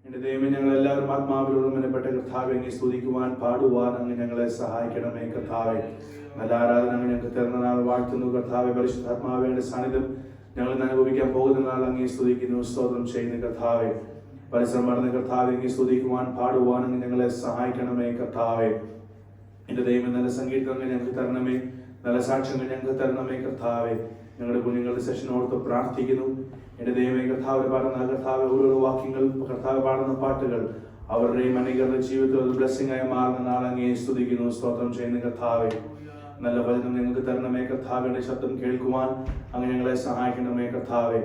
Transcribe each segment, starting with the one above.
എന്റെ ദൈവമേ, ഞങ്ങളെല്ലാവരും ആത്മാവിലോടും ബന്ധപ്പെട്ട കർത്താവെ അങ്ങ് സ്തുതിക്കുവാൻ പാടുവാൻ അങ്ങ് ഞങ്ങളെ സഹായിക്കണമേ കർത്താവെ. നല്ല ആരാധന അങ്ങ് ഞങ്ങൾക്ക് തരുന്ന നാൾ വാഴ്ത്തുന്നു കർത്താവെ. പരിശുദ്ധാത്മാവിന്റെ സാന്നിധ്യം ഞങ്ങൾ ഇന്ന് അനുഭവിക്കാൻ പോകുന്ന നാൾ അങ്ങേ സ്തുതിക്കുന്നു, സ്തോത്രം ചെയ്യുന്ന കർത്താവെ. പരിശ്രമം നടന്ന കർത്താവെ അങ്ങ് സ്തുതിക്കുവാൻ പാടുവാൻ അങ്ങ് ഞങ്ങളെ സഹായിക്കണമേ കർത്താവെ. എന്റെ ദൈവം നല്ല സംഗീതങ്ങൾ ഞങ്ങൾക്ക് തരണമേ, നല്ല സാക്ഷ്യങ്ങൾ ഞങ്ങൾക്ക് തരണമേ കർത്താവെ. ഞങ്ങളുടെ കുഞ്ഞുങ്ങളുടെ സെഷൻ ഓർത്ത് പ്രാർത്ഥിക്കുന്നു. എന്റെ ദൈവമേ, കർത്താവ് പാടുന്ന കർത്താവ് ഓരോ വാക്യങ്ങൾ, കർത്താവ് പാടുന്ന പാട്ടുകൾ അവരുടെയും അനേകരുടെ ജീവിതത്തിൽ ഒരു ബ്ലെസ്സിംഗ് ആയി മാറുന്ന നാൾ അങ്ങേ സ്തുതിക്കുന്നു, സ്തോത്രം ചെയ്യുന്ന കർത്താവെ. നല്ല വചനം ഞങ്ങൾക്ക് തരണമേ കർത്താവിന്റെ ശബ്ദം കേൾക്കുവാൻ അങ്ങ് ഞങ്ങളെ സഹായിക്കണമേ കർത്താവെ.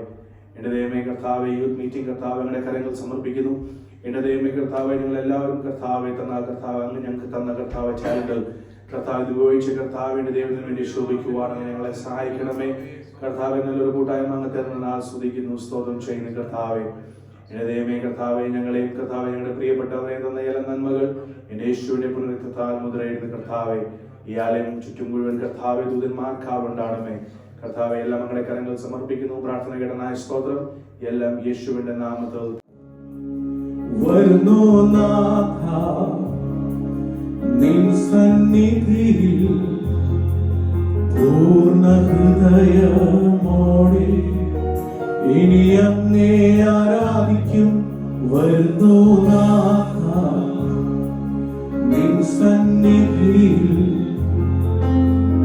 എന്റെ ദൈവമേ കർത്താവെ, യൂത്ത് മീറ്റിംഗ് കർത്താവ് ഞങ്ങളുടെ കരങ്ങൾ സമർപ്പിക്കുന്നു. എന്റെ ദൈവമേ കർത്താവെ, ഞങ്ങൾ എല്ലാവരും കർത്താവെ തന്ന കർത്താവ് അങ്ങ് ഞങ്ങൾക്ക് തന്ന കർത്താവ് ചാനലുകൾ കർത്താവ് ഇത് ഉപയോഗിച്ച് കർത്താവിന്റെ ദൈവത്തിന് വേണ്ടി ശോഭിക്കുവാൻ അങ്ങ് ഞങ്ങളെ സഹായിക്കണമേ കർത്താവെ. നല്ലൊരു കൂട്ടായ്മ അങ്ങ് തരുന്ന നാൾ സ്തുതിക്കുന്നു, സ്തോത്രം ചെയ്യുന്ന കർത്താവെ. എന്റെ ദൈവമേ കർത്താവെ, ഞങ്ങളെയും കർത്താവെ ഞങ്ങളുടെ പ്രിയപ്പെട്ടവരെ തന്ന എല്ലാ നന്മകൾ എന്റെ യേശുവിന്റെ പുനരുത്ഥാന മുദ്രയിടുന്ന കർത്താവെ. ഈ ആലയം ചുറ്റും മുഴുവൻ കർത്താവെ ദൂതന്മാർക്കാവുണ്ടാണമേ കർത്താവെ. എല്ലാം ഞങ്ങളുടെ കരങ്ങൾ സമർപ്പിക്കുന്നു. പ്രാർത്ഥന കേട്ടനായ സ്തോത്രം. എല്ലാം യേശുവിന്റെ നാമത്തിൽ വരുന്നു നാഥ നിൻ സന്നിധിയിൽ പൂർണ്ണ ഹൃദയമോടെ ഇനി അങ്ങേ ആരാധിക്കും. വരുന്നു നാഥ നിൻ സന്നിധിയിൽ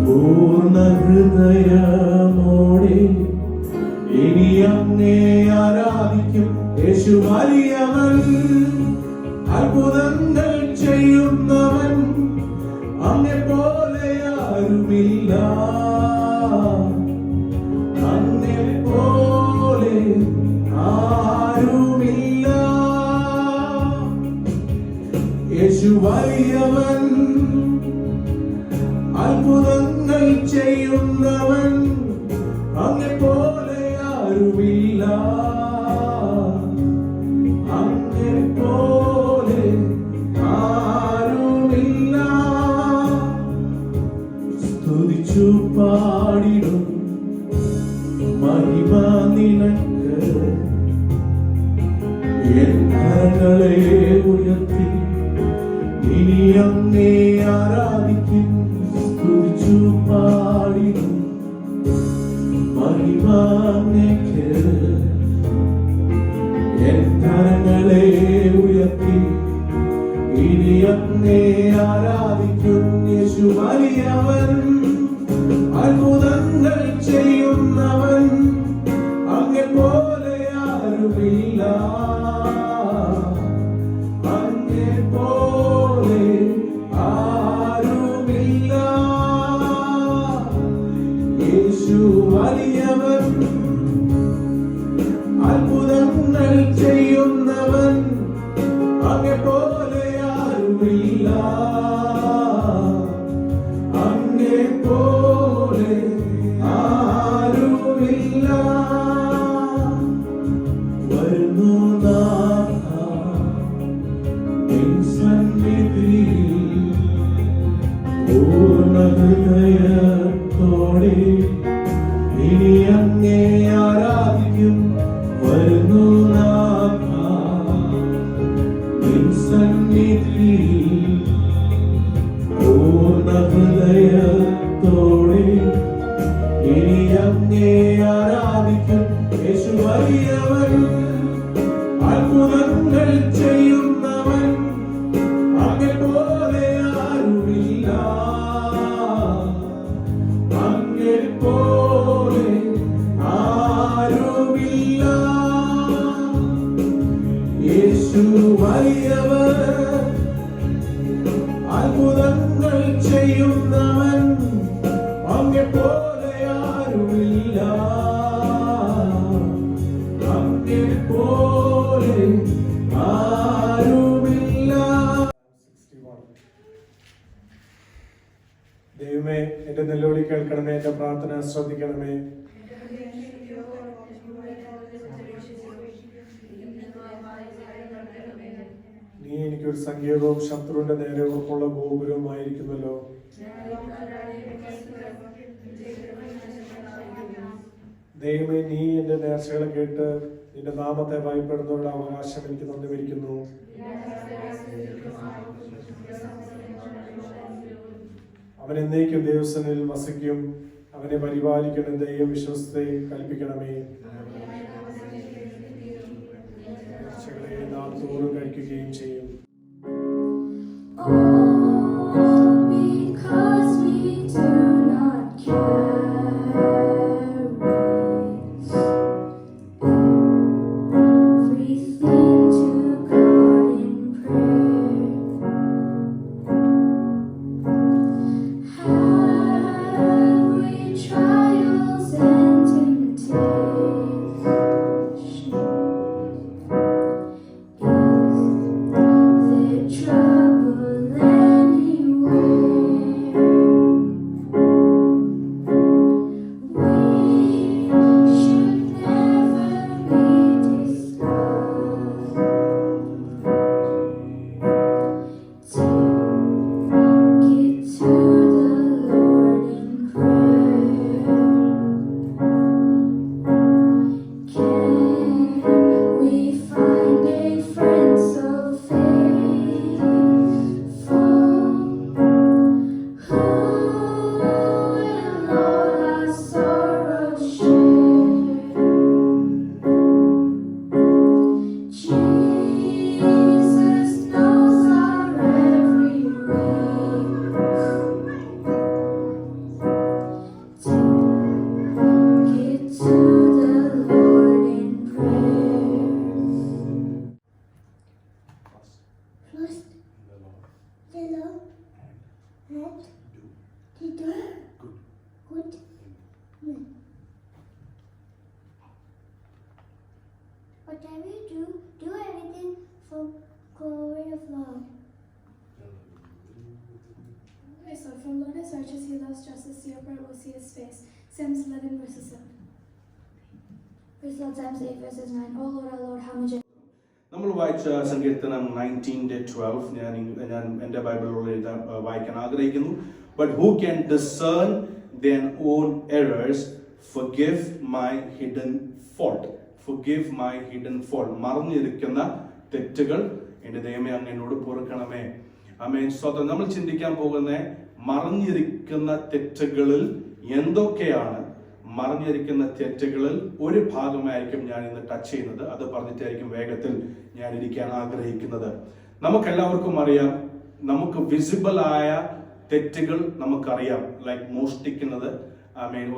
പൂർണ്ണ ഹൃദയമോടെ ഇനി അങ്ങേ ആരാധിക്കും. യേശു വലിയവൻ, അത്ഭുതങ്ങൾ ചെയ്യുന്നവൻ, അങ്ങെ പോലെ ആരുമില്ല, അങ്ങെ പോലെ ആരുമില്ല. യേശു വലിയവൻ, അത്ഭുതങ്ങൾ ചെയ്യുന്നവൻ, അങ്ങെ പോലെ ആരുമില്ല, അങ്ങെ പോലെ ആരുമില്ല. സ്തുതിച്ചു പാടിടും മഹിമ നിനക്ക്, എൻ കരങ്ങളെ ഉയർത്തി ഇനി അങ്ങേ ആരാധിക്കും. സ്തുതിച്ചു പാടിടും മഹിമ നിനക്ക്, എൻ കരങ്ങളെ ഉയർത്തി ഇനി അങ്ങേ ആരാധിക്കും. യേശു വലിയവൻ, അത്ഭുതങ്ങൾ ചെയ്യുന്നവൻ, അങ്ങെ പോലെ ആരുമില്ല, അങ്ങെ പോലെ ആരുമില്ല. യേശു വലിയവൻ, അത്ഭുതങ്ങൾ ചെയ്യുന്നവൻ, അങ്ങെ പോലെ ആരുമില്ല, അങ്ങെ പോലെ ആരുമില്ല. വരുന്നു നാഥ നിൻ സന്നിധിയിൽ പൂർണ്ണ ഹൃദയത്തോടെ ഇനി അങ്ങേ ആരാധിക്കും. വരുന്നു നാഥ നിൻ സന്നിധിയിൽ പൂർണ്ണ ഹൃദയത്തോടെ ഇനി അങ്ങേ ആരാധിക്കും. യേശു വലിയവൻ, അത്ഭുതങ്ങൾ ചെയ്യുന്നവൻ, അങ്ങെ പോലെ ആരുമില്ല, അങ്ങെ പോലെ ആരുമില്ല. യേശു വലിയവൻ, അത്ഭുതങ്ങൾ ചെയ്യുന്നവൻ, അങ്ങെ പോലെ ആരുമില്ല, അങ്ങെ പോലെ ആരുമില്ല. ദൈവമേ, എന്റെ നിലവിളി കേൾക്കണമേ, എന്റെ പ്രാർത്ഥന ശ്രദ്ധിക്കണമേ. നീ എനിക്കൊരു സങ്കേതവും ശത്രുവിന്റെ നേരെ ഉറപ്പുള്ള ഗോപുരവുമായിരിക്കുന്നല്ലോ. ദൈവമേ, നീ എന്റെ നേർച്ചകളെ കേട്ട് നിന്റെ നാമത്തെ ഭയപ്പെടുന്നവരുടെ അവകാശം എനിക്ക് തന്നുവരിക്കുന്നു. എന്നേക്കും ദൈവസനിൽ വസിക്കും. അവനെ പരിപാലിക്കണം. ദൈവം വിശ്വസ്തയെ കൽപ്പിക്കണമേ. രക്ഷകളെ നാം തോറും കഴിക്കുകയും ചെയ്യും. Because we do not carry everything to God in prayer. Have we trials and temptations? Is there trouble anywhere? We should never be discouraged. Take it to the Lord in prayer. Can we find a friend so faithful, who will all our sorrows share? Jesus knows our every way. Take it to the Lord in prayer. Trust the Lord and to do good. Whatever you do everything for glory of Lord. Praise Lord. For Lord is righteous, he loves justice, the upright will see his face. Psalms 11 verses 7. Praise Lord, Psalms 8 verses 9. Oh Lord, our Lord, how majestic. നമ്മൾ വായിച്ച സങ്കീർത്തനം 19:12 ഞാൻ എൻ്റെ ബൈബിളിലുള്ള വായിക്കാൻ ആഗ്രഹിക്കുന്നു. But who can discern their own errors? Forgive my hidden fault. Forgive my hidden fault. മറഞ്ഞിരിക്കുന്ന തെറ്റുകൾ എൻ്റെ ദൈവമേ അങ്ങ് എന്നോട് പൊറുക്കണമേ. ആമേൻ. സ്വതം നമ്മൾ ചിന്തിക്കാൻ പോകുന്ന മറഞ്ഞിരിക്കുന്ന തെറ്റുകളിൽ എന്തൊക്കെയാണ്? മറഞ്ഞിരിക്കുന്ന തെറ്റുകളിൽ ഒരു ഭാഗമായിരിക്കും ഞാൻ ഇന്ന് ടച്ച് ചെയ്യുന്നത്. അത് പറഞ്ഞിട്ടായിരിക്കും വേഗത്തിൽ ഞാൻ ഇരിക്കാൻ ആഗ്രഹിക്കുന്നത്. നമുക്കെല്ലാവർക്കും അറിയാം, നമുക്ക് വിസിബിൾ ആയ തെറ്റുകൾ നമുക്കറിയാം. ലൈക്ക് മോഷ്ടിക്കുന്നത്,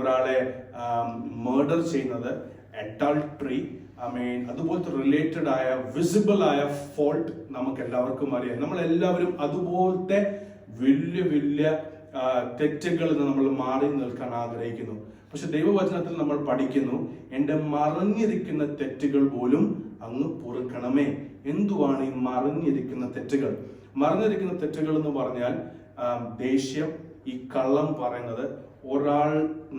ഒരാളെ മർഡർ ചെയ്യുന്നത്, അഡൾട്ടറി, അതുപോലത്തെ റിലേറ്റഡ് ആയ വിസിബിൾ ആയ ഫോൾട്ട് നമുക്ക് എല്ലാവർക്കും അറിയാം. നമ്മളെല്ലാവരും അതുപോലത്തെ വലിയ വലിയ തെറ്റുകളിൽ നിന്ന് നമ്മൾ മാറി നിൽക്കാൻ ആഗ്രഹിക്കുന്നു. പക്ഷെ ദൈവവചനത്തിൽ നമ്മൾ പഠിക്കുന്നു, എൻ്റെ മറഞ്ഞിരിക്കുന്ന തെറ്റുകൾ പോലും അങ്ങ് പൊറുക്കണമേ. എന്തുവാണ് ഈ മറഞ്ഞിരിക്കുന്ന തെറ്റുകൾ? മറഞ്ഞിരിക്കുന്ന തെറ്റുകൾ എന്ന് പറഞ്ഞാൽ ദേഷ്യം, ഈ കള്ളം പറയുന്നത്, ഒരാൾ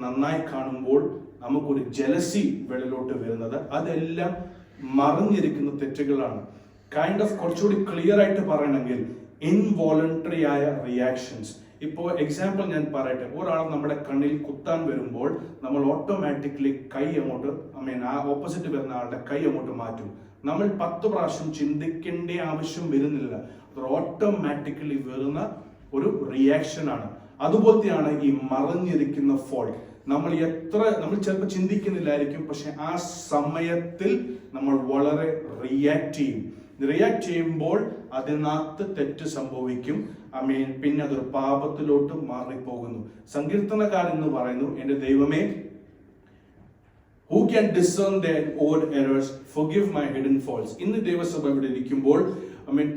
നന്നായി കാണുമ്പോൾ നമുക്കൊരു ജലസി വെളിയിലോട്ട് വരുന്നത്, അതെല്ലാം മറഞ്ഞിരിക്കുന്ന തെറ്റുകളാണ്. കൈൻഡ് ഓഫ് കുറച്ചുകൂടി ക്ലിയർ ആയിട്ട് പറയണമെങ്കിൽ ഇൻവോളണ്ടറി ആയ റിയാക്ഷൻസ്. ഇപ്പോൾ എക്സാമ്പിൾ ഞാൻ പറയട്ടെ, ഒരാൾ നമ്മുടെ കണ്ണിൽ കുത്താൻ വരുമ്പോൾ നമ്മൾ ഓട്ടോമാറ്റിക്കലി കൈ അങ്ങോട്ട് ആ ഓപ്പോസിറ്റ് വരുന്ന ആളുടെ കൈ അങ്ങോട്ട് മാറ്റും. നമ്മൾ 10 പ്രാവശ്യം ചിന്തിക്കേണ്ട ആവശ്യം വരുന്നില്ല. അത് ഓട്ടോമാറ്റിക്കലി വരുന്ന ഒരു റിയാക്ഷൻ ആണ്. അതുപോലത്തെയാണ് ഈ മറഞ്ഞിരിക്കുന്ന ഫോൾട്ട്. നമ്മൾ ചിലപ്പോൾ ചിന്തിക്കുന്നില്ലായിരിക്കും, പക്ഷെ ആ സമയത്തിൽ നമ്മൾ വളരെ റിയാക്ട് ചെയ്യും. റിയാക്ട് ചെയ്യുമ്പോൾ അതിനകത്ത് തെറ്റ് സംഭവിക്കും. പിന്നെ അതൊരു പാപത്തിലോട്ട് മാറിപ്പോകുന്നു. സങ്കീർത്തനക്കാരൻ എന്ന് പറയുന്നു, എൻ്റെ ദൈവമേ, who can discern their own errors, forgive my hidden faults. ഇന്ന് ദൈവസഭ ഇവിടെ ഇരിക്കുമ്പോൾ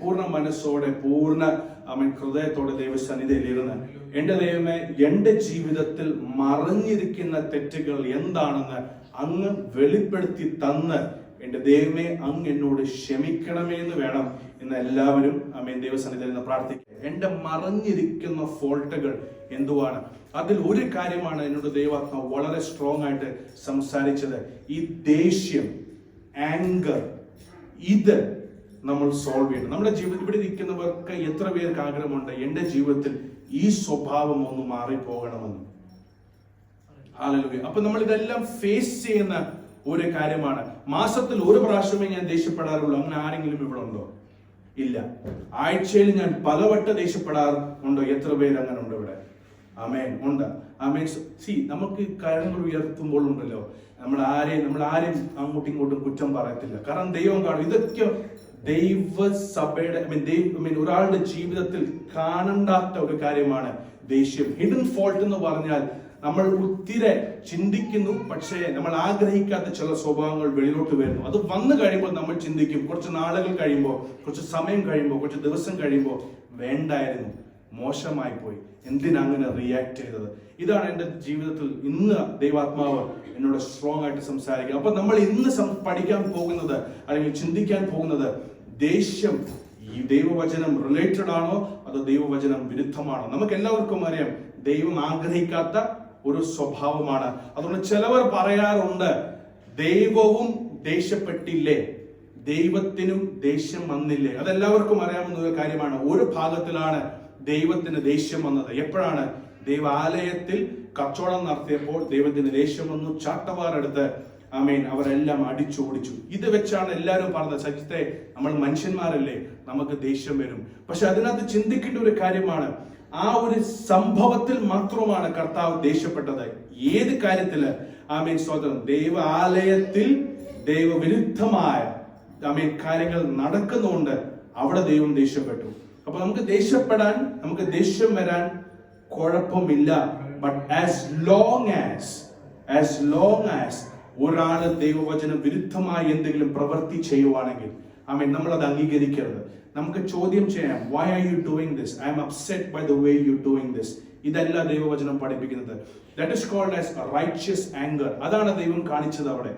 പൂർണ്ണ മനസ്സോടെ പൂർണ്ണ ഹൃദയത്തോടെ ദൈവസന്നിധിയിൽ ഇരുന്ന്, എൻ്റെ ദൈവമേ, എൻ്റെ ജീവിതത്തിൽ മറഞ്ഞിരിക്കുന്ന തെറ്റുകൾ എന്താണെന്ന് അങ്ങ് വെളിപ്പെടുത്തി തന്ന്, എൻ്റെ ദൈവമേ, അങ്ങ് എന്നോട് ക്ഷമിക്കണമേ എന്ന് വേണം ഇന്ന് എല്ലാവരും ദൈവസന്നിധിയിൽ നിന്ന് പ്രാർത്ഥിക്കുക. എൻ്റെ മറഞ്ഞിരിക്കുന്ന ഫോൾട്ടുകൾ എന്തുവാണ്? അതിൽ ഒരു കാര്യമാണ് എന്നോട് ദൈവാത്മാവ് വളരെ സ്ട്രോങ് ആയിട്ട് സംസാരിച്ചത്. ഈ ദേഷ്യം, ആങ്കർ, ഇത് നമ്മൾ സോൾവ് ചെയ്യണം. നമ്മുടെ ജീവിതത്തിൽ ഇവിടെ ഇരിക്കുന്നവർക്ക് എത്ര പേർക്ക് ആഗ്രഹമുണ്ട് എൻ്റെ ജീവിതത്തിൽ ഈ സ്വഭാവം ഒന്ന് മാറിപ്പോകണമെന്ന്? ഹല്ലേലൂയ. അപ്പൊ നമ്മൾ ഇതെല്ലാം ഫേസ് ചെയ്യുന്ന ഒരു കാര്യമാണ്. മാസത്തിൽ ഒരു പ്രാവശ്യമേ ഞാൻ ദേഷ്യപ്പെടാറുള്ളൂ. അങ്ങനെ ആരെങ്കിലും ഇവിടെ ഉണ്ടോ? ഇല്ല. ആഴ്ചയിൽ ഞാൻ പലവട്ടം ദേഷ്യപ്പെടാറുണ്ടോ? എത്ര പേര് അങ്ങനെ ഉണ്ട് ഇവിടെ? ആമേൻ ഉണ്ട്. ആമേൻ. നമുക്ക് കാര്യങ്ങൾ ഉയർത്തുമ്പോൾ ഉണ്ടല്ലോ, നമ്മൾ ആരെയും അങ്ങോട്ടും ഇങ്ങോട്ടും കുറ്റം പറയത്തില്ല. കാരണം ദൈവം കാണും. ഇതൊക്കെ ദൈവസഭയുടെ ഒരാളുടെ ജീവിതത്തിൽ കാണണ്ടാത്ത ഒരു കാര്യമാണ് ദേഷ്യം. ഹിഡൻ ഫോൾട്ട് എന്ന് പറഞ്ഞാൽ നമ്മൾ ഒത്തിരി ചിന്തിക്കുന്നു, പക്ഷേ നമ്മൾ ആഗ്രഹിക്കാത്ത ചില സ്വഭാവങ്ങൾ വെളിയിലോട്ട് വരുന്നു. അത് വന്നു കഴിയുമ്പോൾ നമ്മൾ ചിന്തിക്കും, കുറച്ച് നാളുകൾ കഴിയുമ്പോൾ, കുറച്ച് സമയം കഴിയുമ്പോൾ, കുറച്ച് ദിവസം കഴിയുമ്പോൾ, വേണ്ടായിരുന്നു, മോശമായി പോയി, എന്തിനാ അങ്ങനെ റിയാക്ട് ചെയ്തത്. ഇതാണ് എൻ്റെ ജീവിതത്തിൽ ഇന്ന് ദൈവാത്മാവ് എന്നോട് സ്ട്രോങ് ആയിട്ട് സംസാരിക്കുക. അപ്പൊ നമ്മൾ ഇന്ന് പഠിക്കാൻ പോകുന്നത് അല്ലെങ്കിൽ ചിന്തിക്കാൻ പോകുന്നത്, ദേഷ്യം ഈ ദൈവവചനം റിലേറ്റഡ് ആണോ അതോ ദൈവവചനം വിരുദ്ധമാണോ? നമുക്ക് എല്ലാവർക്കും അറിയാം ദൈവം ആഗ്രഹിക്കാത്ത ഒരു സ്വഭാവമാണ്. അതുകൊണ്ട് ചിലവർ പറയാറുണ്ട്, ദൈവവും ദേഷ്യപ്പെട്ടില്ലേ, ദൈവത്തിനും ദേഷ്യം വന്നില്ലേ? അതെല്ലാവർക്കും അറിയാവുന്ന ഒരു കാര്യമാണ്. ഒരു ഭാഗത്തിലാണ് ദൈവത്തിന് ദേഷ്യം വന്നത്. എപ്പോഴാണ്? ദൈവാലയത്തിൽ കച്ചവടം നടത്തിയപ്പോൾ ദൈവത്തിന് ദേഷ്യം വന്നു. ചാട്ടവാറെടുത്ത് ആമേൻ അവരെല്ലാം അടിച്ചോടിച്ചു. ഇത് വെച്ചാണ് എല്ലാവരും പറഞ്ഞത്, സത്യത്തെ നമ്മൾ മനുഷ്യന്മാരല്ലേ, നമുക്ക് ദേഷ്യം വരും. പക്ഷെ അതിനകത്ത് ചിന്തിക്കേണ്ട ഒരു കാര്യമാണ്, ആ ഒരു സംഭവത്തിൽ മാത്രമാണ് കർത്താവ് ദേഷ്യപ്പെട്ടത്. ഏത് കാര്യത്തില്? ആമേൻ സ്വതന്ത്രം. ദൈവാലയത്തിൽ ദൈവവിരുദ്ധമായ ആമേൻ കാര്യങ്ങൾ നടക്കുന്നുണ്ട്, അവിടെ ദൈവം ദേഷ്യപ്പെട്ടു. അപ്പൊ നമുക്ക് ദേഷ്യപ്പെടാൻ, നമുക്ക് ദേഷ്യം വരാൻ കുഴപ്പമില്ല. ബട്ട് ആസ് ലോങ് ആസ് ഒരാള് ദൈവവചനം വിരുദ്ധമായി എന്തെങ്കിലും പ്രവൃത്തി ചെയ്യുവാണെങ്കിൽ ആമേൻ നമ്മൾ അത് അംഗീകരിക്കരുത്. നമുക്ക് ചോദ്യം ചെയ്യാം, why are you doing this? I am upset by the way you doing this. ഇതല്ല ദൈവവചനം പഠിപ്പിക്കുന്നത്. That is called as a righteous anger. അതാണ് ദൈവം കാണിച്ചത് അവിടെ.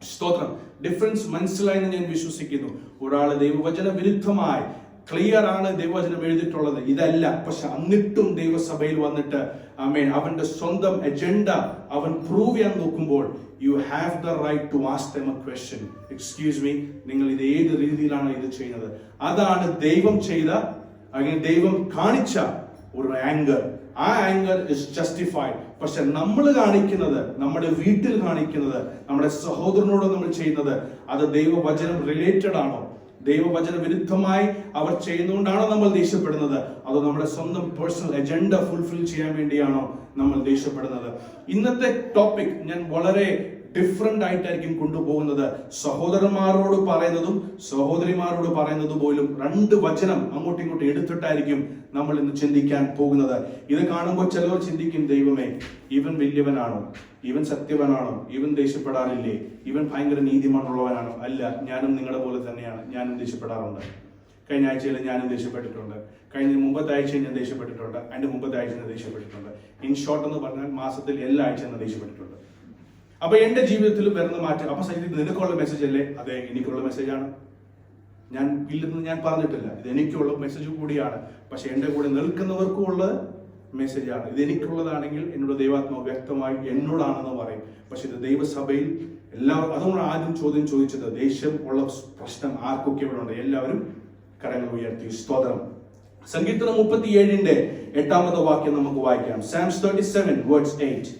സ്തോത്രം. ഡിഫറൻസ് മനസ്സിലായെന്ന് ഞാൻ വിശ്വസിക്കുന്നു. ഒരാള് ദൈവവചന വിരുദ്ധമായി ക്ലിയർ ആണ് ദൈവവചനം എഴുതിയിട്ടുള്ളത്, ഇതല്ല. പക്ഷെ എന്നിട്ടും ദൈവസഭയിൽ വന്നിട്ട് ആമേൻ അവന്റെ സ്വന്തം അജണ്ട അവൻ പ്രൂവ് ചെയ്യാൻ നോക്കുമ്പോൾ, you have the right to ask them a question. Excuse me, നിങ്ങൾ ഇത് ഏത് രീതിയിലാണ് ഇത് ചെയ്യുന്നത്? അതാണ് ദൈവം ചെയ്ത അല്ലെങ്കിൽ ദൈവം കാണിച്ച ഒരു ആങ്കർ. ആ ആങ്കർ ഇസ് ജസ്റ്റിഫൈഡ്. പക്ഷെ നമ്മൾ കാണിക്കുന്നത്, നമ്മുടെ വീട്ടിൽ കാണിക്കുന്നത്, നമ്മുടെ സഹോദരനോട് നമ്മൾ ചെയ്യുന്നത്, അത് ദൈവവചനം റിലേറ്റഡ് ആണോ? ദൈവവചന വിരുദ്ധമായി അവർ ചെയ്യുന്നതുകൊണ്ടാണോ നമ്മൾ ദേഷ്യപ്പെടുന്നത്? അതോ നമ്മുടെ സ്വന്തം പേഴ്സണൽ അജണ്ട ഫുൾഫിൽ ചെയ്യാൻ വേണ്ടിയാണോ നമ്മൾ ദേഷ്യപ്പെടുന്നത്? ഇന്നത്തെ ടോപ്പിക് ഞാൻ വളരെ ഡിഫറെന്റ് ആയിട്ടായിരിക്കും കൊണ്ടുപോകുന്നത്. സഹോദരന്മാരോട് പറയുന്നതും സഹോദരിമാരോട് പറയുന്നതും പോലും രണ്ട് വചനം അങ്ങോട്ടും ഇങ്ങോട്ടും എടുത്തിട്ടായിരിക്കും നമ്മൾ ഇന്ന് ചിന്തിക്കാൻ പോകുന്നത്. ഇത് കാണുമ്പോൾ ചിലവർ ചിന്തിക്കും, ദൈവമേ, ഇവൻ വലിയവനാണോ, ഇവൻ സത്യവനാണോ, ഇവൻ ദേഷ്യപ്പെടാറില്ലേ, ഇവൻ ഭയങ്കര നീതിമാനുള്ളവനാണോ? അല്ല, ഞാനും നിങ്ങളുടെ പോലെ തന്നെയാണ്, ഞാനും ദേഷ്യപ്പെടാറുണ്ട്. കഴിഞ്ഞ ആഴ്ചയിൽ ഞാനും ദേഷ്യപ്പെട്ടിട്ടുണ്ട്, മുമ്പത്തെ ആഴ്ചയിൽ ഞാൻ ദേഷ്യപ്പെട്ടിട്ടുണ്ട്, അതിന്റെ മുമ്പത്തെ ആഴ്ച ഞാൻ ദേഷ്യപ്പെട്ടിട്ടുണ്ട്. ഇൻ ഷോർട്ട് എന്ന് പറഞ്ഞാൽ മാസത്തിൽ എല്ലാ ആഴ്ചയും ഞാൻ ദേഷ്യപ്പെട്ടിട്ടുണ്ട്. അപ്പൊ എന്റെ ജീവിതത്തിൽ വരുന്ന മാറ്റം. അപ്പൊ സൈഡിൽ നിനക്കുള്ള മെസ്സേജ് അല്ലേ? അതെ, എനിക്കുള്ള മെസ്സേജാണ്. ഞാൻ ഇല്ലെന്ന് ഞാൻ പറഞ്ഞിട്ടില്ല, ഇത് എനിക്കുള്ള മെസ്സേജ് കൂടിയാണ്. പക്ഷെ എന്റെ കൂടെ നിൽക്കുന്നവർക്കും ഉള്ള മെസ്സേജാണ്. ഇത് എനിക്കുള്ളതാണെങ്കിൽ എന്നോട് ദൈവാത്മാവ് വ്യക്തമായി എന്നോടാണെന്ന് പറയും. പക്ഷെ ഇത് ദൈവസഭയിൽ എല്ലാവരും, അതുകൊണ്ട് ആദ്യം ചോദ്യം ചോദിച്ചത്, ദേഷ്യം ഉള്ള പ്രശ്നം ആർക്കൊക്കെ ഇവിടെ ഉണ്ട്? എല്ലാവരും കരങ്ങൾ ഉയർത്തി. സ്തോത്രം. സങ്കീർത്തനം 37 8 വാക്യം നമുക്ക് വായിക്കാം. Psalms 37 verse 8.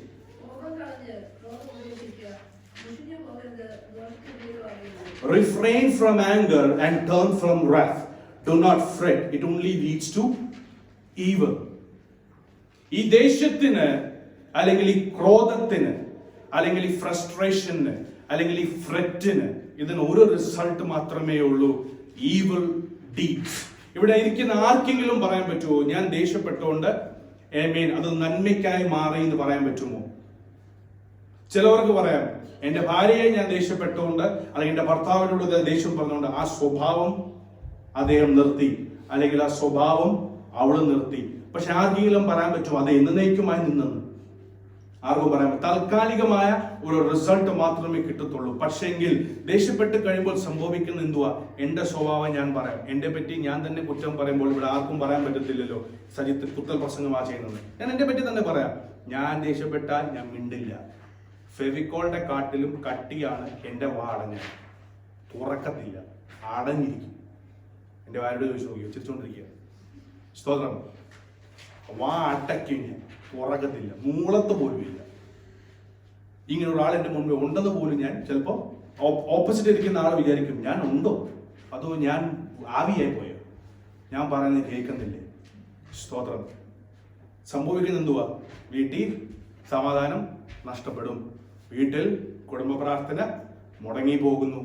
Refrain from anger and turn from wrath. Do not fret, it only leads to evil. ഈ ദേഷ്യത്തിന് അല്ലെങ്കിൽ ഈ ക്രോധത്തിന് അല്ലെങ്കിൽ ഈ ഫ്രസ്ട്രേഷന് അല്ലെങ്കിൽ ഈ ഫ്രെറ്റിന് ഇതിന് ഒരു റിസൾട്ട് മാത്രമേ ഉള്ളൂ, ഈവിൾ ഡീഡ്സ്. ഇവിടെ ഇരിക്കുന്ന ആർക്കെങ്കിലും പറയാൻ പറ്റുമോ, ഞാൻ ദേഷ്യപ്പെട്ടുകൊണ്ട് അത് നന്മയ്ക്കായി മാറി എന്ന് പറയാൻ പറ്റുമോ? ചിലവർക്ക് പറയാം, എന്റെ ഭാര്യയെ ഞാൻ ദേഷ്യപ്പെട്ടുകൊണ്ട് അല്ലെങ്കിൽ എന്റെ ഭർത്താവിനോട് ദേഷ്യം പറഞ്ഞുകൊണ്ട് ആ സ്വഭാവം അദ്ദേഹം നിർത്തി, അല്ലെങ്കിൽ ആ സ്വഭാവം അവള് നിർത്തി. പക്ഷെ ആർക്കെങ്കിലും പറയാൻ പറ്റുമോ അത് എന്നേക്കുമായി നിന്നെന്ന്? ആർക്കും പറയാൻ താൽക്കാലികമായ ഒരു റിസൾട്ട് മാത്രമേ കിട്ടത്തുള്ളൂ. പക്ഷെങ്കിൽ ദേഷ്യപ്പെട്ട് കഴിയുമ്പോൾ സംഭവിക്കുന്ന എന്തുവാ? എന്റെ സ്വഭാവം ഞാൻ പറയാം, എന്റെ പറ്റി ഞാൻ തന്നെ കുറ്റം പറയുമ്പോൾ ഇവിടെ ആർക്കും പറയാൻ പറ്റത്തില്ലല്ലോ. സജിത്ത് കുത്തൽ പ്രസംഗമാ ചെയ്യുന്നത്. ഞാൻ എന്റെ പറ്റി തന്നെ പറയാം, ഞാൻ ദേഷ്യപ്പെട്ടാൽ ഞാൻ മിണ്ടില്ല. ഫെവിക്കോളിന്റെ കാട്ടിലും കട്ടിയാണ് എന്റെ വാടഞ്ഞ, തുറക്കത്തില്ല, അടഞ്ഞിരിക്കും. എന്റെ ഭാര്യയോട് ചോദിച്ചു നോക്കി, ചിരിച്ചോണ്ടിരിക്കുക. സ്തോത്രം. വാ അടയ്ക്കും, ഞാൻ തുറക്കത്തില്ല, മൂളത്ത് പോലും ഇല്ല. ഇങ്ങനെ ഒരാൾ എന്റെ മുൻപ് ഉണ്ടെന്ന് പോലും ഞാൻ ചിലപ്പോ ഓപ്പോസിറ്റ് ഇരിക്കുന്ന ആൾ വിചാരിക്കും, ഞാൻ ഉണ്ടോ അതോ ഞാൻ ആവിയായി പോയോ, ഞാൻ പറയുന്നത് കേൾക്കുന്നില്ലേ? സ്തോത്രം. സംഭവിക്കുന്ന എന്തുവാ? വീട്ടിൽ സമാധാനം നഷ്ടപ്പെടും, വീട്ടിൽ കുടുംബ പ്രാർത്ഥന മുടങ്ങി പോകുന്നു.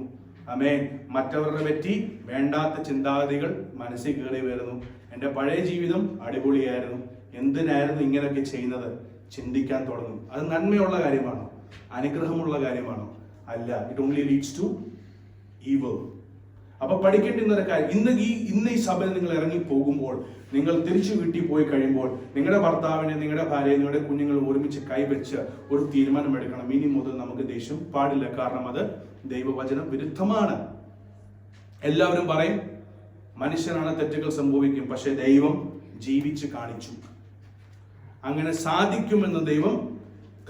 ആമേൻ. മറ്റവരുടെ പറ്റി വേണ്ടാത്ത ചിന്താഗതികൾ മനസ്സിൽ കയറി വരുന്നു. എൻ്റെ പഴയ ജീവിതം അടിപൊളിയായിരുന്നു, എന്തിനായിരുന്നു ഇങ്ങനെയൊക്കെ ചെയ്യുന്നത് ചിന്തിക്കാൻ തുടങ്ങും. അത് നന്മയുള്ള കാര്യമാണോ? അനുഗ്രഹമുള്ള കാര്യമാണോ? അല്ല. It only leads to evil. അപ്പൊ പഠിക്കേണ്ടുന്ന ഒരു കാര്യം, ഇന്ന് ഈ സഭയിൽ നിങ്ങൾ ഇറങ്ങി പോകുമ്പോൾ, നിങ്ങൾ തിരിച്ചു വീട്ടിൽ പോയി കഴിയുമ്പോൾ, നിങ്ങളുടെ ഭർത്താവിനെ, നിങ്ങളുടെ ഭാര്യയെ, നിങ്ങളുടെ കുഞ്ഞുങ്ങൾ ഒരുമിച്ച് കൈവച്ച് ഒരു തീരുമാനം എടുക്കണം. ഇനി മുതൽ നമുക്ക് ദേഷ്യം പാടില്ല. കാരണം അത് ദൈവവചനം വിരുദ്ധമാണ്. എല്ലാവരും പറയും മനുഷ്യനാണ് തെറ്റുകൾ സംഭവിക്കും, പക്ഷെ ദൈവം ജീവിച്ച് കാണിച്ചു. അങ്ങനെ സാധിക്കുമെന്ന് ദൈവം